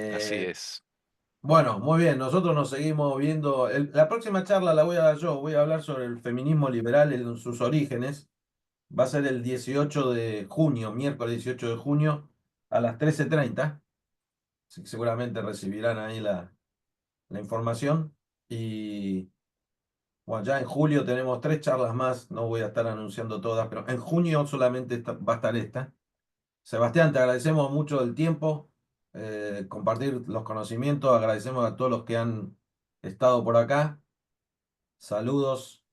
Así Eh, es. Bueno, muy bien, nosotros nos seguimos viendo. La próxima charla la voy a dar yo, voy a hablar sobre el feminismo liberal en sus orígenes. Va a ser el 18 de junio, miércoles 18 de junio, a las 13:30. Así que seguramente recibirán ahí la información. Y bueno, ya en julio tenemos 3 charlas más, no voy a estar anunciando todas, pero en junio solamente va a estar esta. Sebastián, te agradecemos mucho el tiempo, compartir los conocimientos, agradecemos a todos los que han estado por acá. Saludos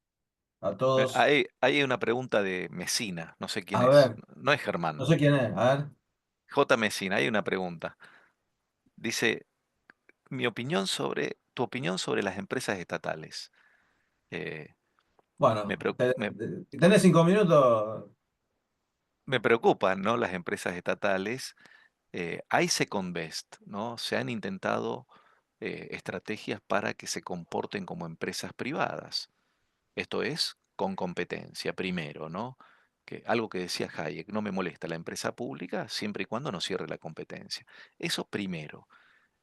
a todos. Hay una pregunta de Mesina, no sé quién A es, ver, no es no Germán. sé quién es, a ver. J. Mesina, hay una pregunta. Dice, tu opinión sobre las empresas estatales. Eh, me, Bueno, preo- me- tenés 5 minutos. me preocupan, ¿no? Las empresas estatales. Hay Second Best, ¿no? Se han intentado estrategias para que se comporten como empresas privadas. Esto es con competencia, primero, ¿no? Algo que decía Hayek, no me molesta la empresa pública siempre y cuando no cierre la competencia. Eso primero.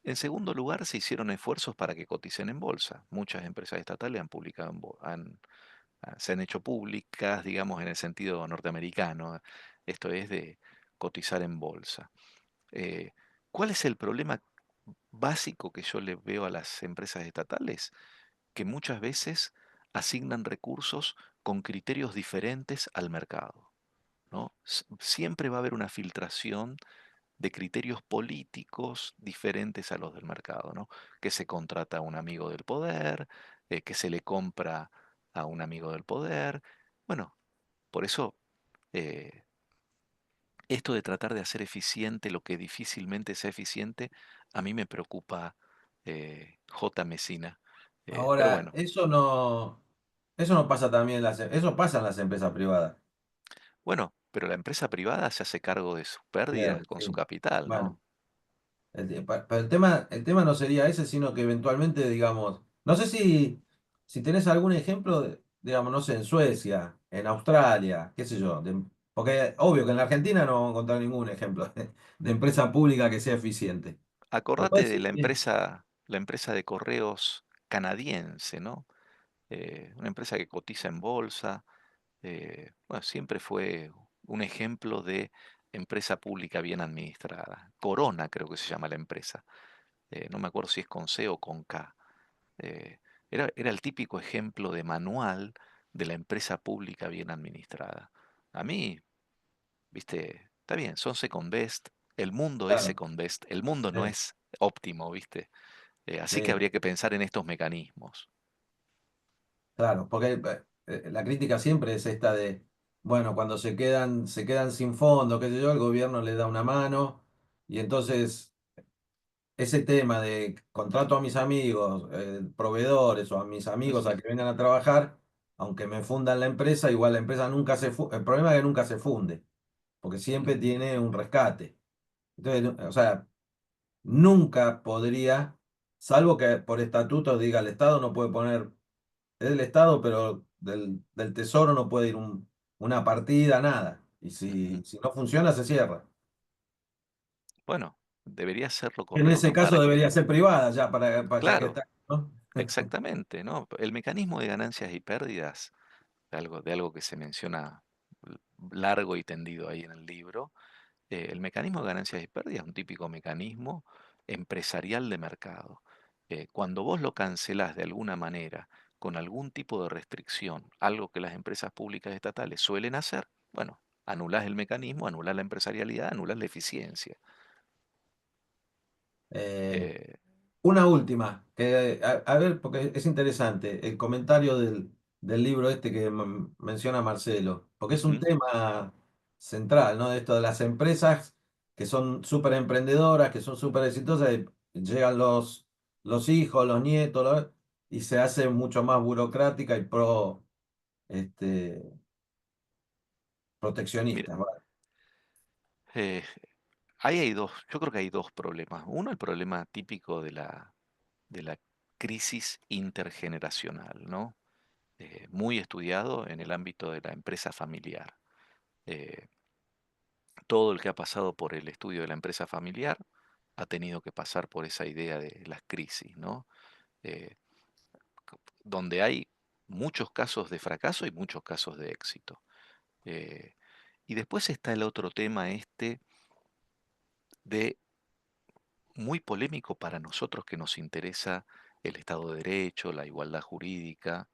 En segundo lugar, se hicieron esfuerzos para que coticen en bolsa. Muchas empresas estatales han publicado se han hecho públicas, digamos, en el sentido norteamericano. Esto es de cotizar en bolsa. Eh, ¿Cuál es el problema básico que yo le veo a las empresas estatales? Que muchas veces asignan recursos con criterios diferentes al mercado, ¿no? Siempre va a haber una filtración de criterios políticos diferentes a los del mercado, ¿no? Que se contrata a un amigo del poder, que se le compra a un amigo del poder. Bueno, por eso eh, esto de tratar de hacer eficiente lo que difícilmente sea eficiente, a mí me preocupa J. Mesina. Pero Ahora, bueno, eso no pasa también eso pasa en las empresas privadas. bueno, pero la empresa privada se hace cargo de sus pérdidas Bien, con su sí. capital, ¿no? Bueno. Pero el tema no sería ese, sino que eventualmente, digamos, no sé si tenés algún ejemplo, digamos, no sé, en Suecia, en Australia, qué sé yo, porque obvio que en la Argentina no vamos a encontrar ningún ejemplo de empresa pública que sea eficiente. ¿Me Acordate puedes de decir? la empresa de correos canadiense, ¿no? Una empresa que cotiza en bolsa. Bueno, siempre fue un ejemplo de empresa pública bien administrada. Corona creo que se llama la empresa. No me acuerdo si es con C o con K. Eh, era el típico ejemplo de manual de la empresa pública bien administrada. A mí, viste, está bien, son second best. El mundo es Claro, second best. El mundo no sí, es óptimo, viste. Así que sí, habría que pensar en estos mecanismos. claro, porque la crítica siempre es esta de, bueno, cuando se quedan sin fondo, qué sé yo, el gobierno le da una mano y entonces ese tema de contrato a mis amigos, proveedores o a mis amigos a que vengan a trabajar, aunque me fundan la empresa, igual la empresa nunca se funde. El problema es que nunca se funde, porque siempre tiene un rescate. Entonces, o sea, nunca podría, salvo que por estatuto diga el Estado no puede poner, es del Estado, pero del Tesoro no puede ir una partida, nada. Y Ujú. si no funciona, se cierra. Bueno, debería ser lo En ese correcto caso para que, debería ser privada ya, ya que claro, está, ¿no? exactamente, ¿no? El mecanismo de ganancias y pérdidas, de algo que se menciona largo y tendido ahí en el libro, el mecanismo de ganancias y pérdidas es un típico mecanismo empresarial de mercado. Cuando vos lo cancelás de alguna manera, con algún tipo de restricción, algo que las empresas públicas estatales suelen hacer, bueno, anulás el mecanismo, anulás la empresarialidad, anulás la eficiencia. Eh, Eh, Una última, a ver, porque es interesante, el comentario del libro este que menciona Marcelo, porque es un Ujú. tema central, ¿no? De esto de las empresas que son súper emprendedoras, que son súper exitosas, y llegan los hijos, los nietos, y se hace mucho más burocrática y este, Mira, proteccionista, ¿no? eh, yo creo que hay dos problemas. Uno, el problema típico de la crisis intergeneracional, ¿no? Muy estudiado en el ámbito de la empresa familiar. Eh, Todo el que ha pasado por el estudio de la empresa familiar ha tenido que pasar por esa idea de las crisis, ¿no? Eh, Donde hay muchos casos de fracaso y muchos casos de éxito. Eh, y después está el otro tema este de muy polémico para nosotros que nos interesa el Estado de Derecho, la igualdad jurídica,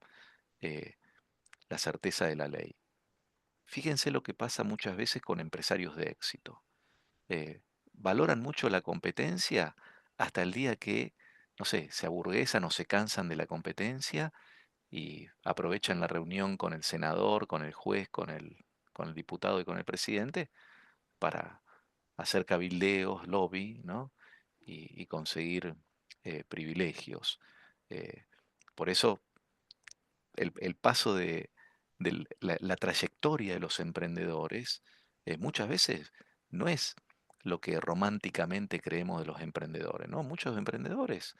eh, la certeza de la ley. Fíjense lo que pasa muchas veces con empresarios de éxito. Valoran mucho la competencia hasta el día que, no sé, se aburguesan o se cansan de la competencia y aprovechan la reunión con el senador, con el juez, con el diputado y con el presidente para hacer cabildeos, lobby, ¿no? Y conseguir privilegios. Eh, por eso el paso de la trayectoria de los emprendedores muchas veces no es lo que románticamente creemos de los emprendedores, ¿no? Muchos emprendedores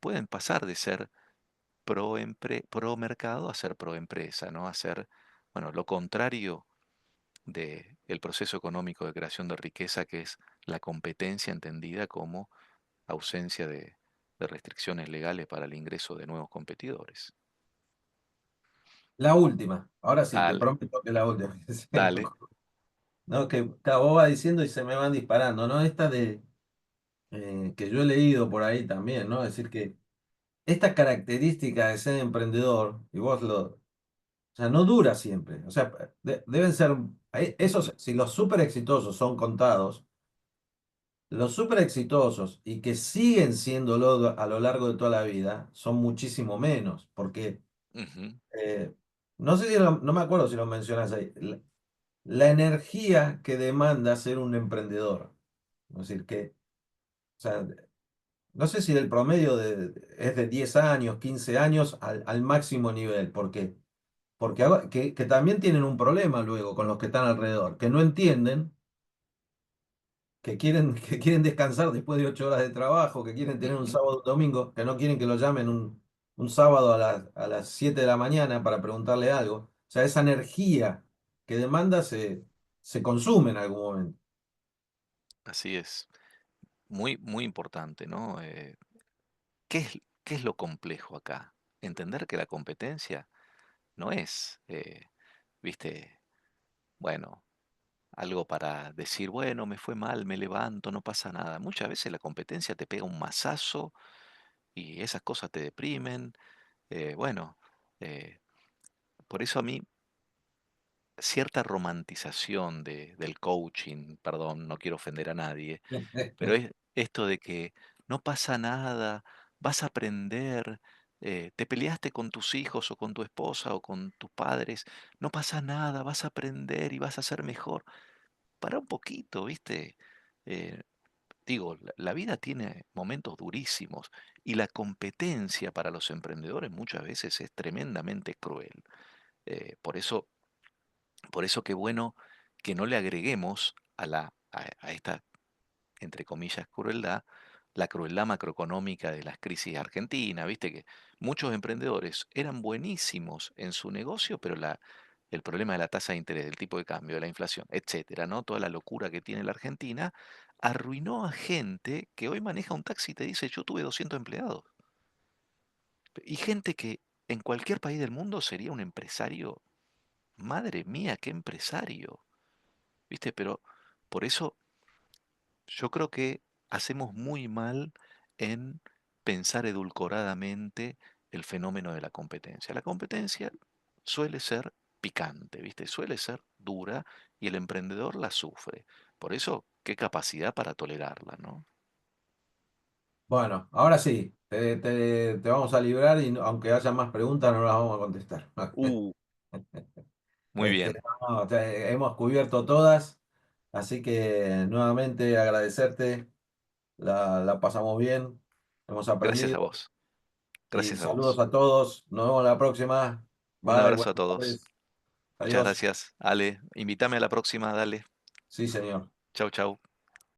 pueden pasar de ser pro mercado a ser pro empresa, ¿no? A ser, bueno, lo contrario del proceso económico de creación de riqueza, que es la competencia entendida como ausencia de restricciones legales para el ingreso de nuevos competidores. La última, ahora sí, te Dale, prometo que la última. Se me dale. ocurre. No, que claro, vos vas diciendo y se me van disparando, ¿no? Esta que yo he leído por ahí también, ¿no? Es decir, que esta característica de ser emprendedor, y o sea, no dura siempre. O sea, deben ser, esos, Ujú. si los súper exitosos son contados, los súper exitosos y que siguen siéndolo a lo largo de toda la vida son muchísimo menos, porque Ujú, eh, no sé si no me acuerdo si lo mencionas ahí, la energía que demanda ser un emprendedor. Es decir, que, o sea, no sé si el promedio es de 10 años, 15 años al máximo nivel. ¿Por qué? Porque que también tienen un problema luego con los que están alrededor, que no entienden, que quieren descansar después de 8 horas de trabajo, que quieren tener un ujú. sábado o domingo, que no quieren que lo llamen un sábado a las 7 de la mañana para preguntarle algo. O sea, esa energía que demanda se consume en algún momento. Así es. Muy, muy importante, ¿no? ¿Qué es lo complejo acá? Entender que la competencia no es, viste, bueno, algo para decir, bueno, me fue mal, me levanto, no pasa nada. Muchas veces la competencia te pega un mazazo y esas cosas te deprimen. Bueno, eh, por eso a mí cierta romantización del coaching, perdón, no quiero ofender a nadie, pero es esto de que no pasa nada, vas a aprender, te peleaste con tus hijos o con tu esposa o con tus padres, no pasa nada, vas a aprender y vas a ser mejor. Para un poquito, ¿viste? Eh, Digo, la vida tiene momentos durísimos y la competencia para los emprendedores muchas veces es tremendamente cruel. Por eso qué bueno que no le agreguemos a esta, entre comillas, crueldad, la crueldad macroeconómica de las crisis argentinas. Viste que muchos emprendedores eran buenísimos en su negocio, pero el problema de la tasa de interés, del tipo de cambio, de la inflación, etcétera, ¿no? Toda la locura que tiene la Argentina, arruinó a gente que hoy maneja un taxi y te dice, yo tuve 200 empleados. Y gente que en cualquier país del mundo sería un empresario. Madre mía, qué empresario. ¿Viste? Pero por eso yo creo que hacemos muy mal en pensar edulcoradamente el fenómeno de la competencia. La competencia suele ser picante, ¿viste? Suele ser dura y el emprendedor la sufre. Por eso, qué capacidad para tolerarla, ¿no? Bueno, ahora sí, te vamos a librar y aunque haya más preguntas no las vamos a contestar. Uh, muy Este, bien. no, hemos cubierto todas, así que nuevamente agradecerte, la pasamos bien, hemos Gracias a aprendido vos. y Gracias a saludos vos. a todos, nos vemos la próxima, Un bye, abrazo a buenas todos. tardes, Muchas adiós, gracias. Ale, invítame a la próxima, dale. sí señor. Chau, chau.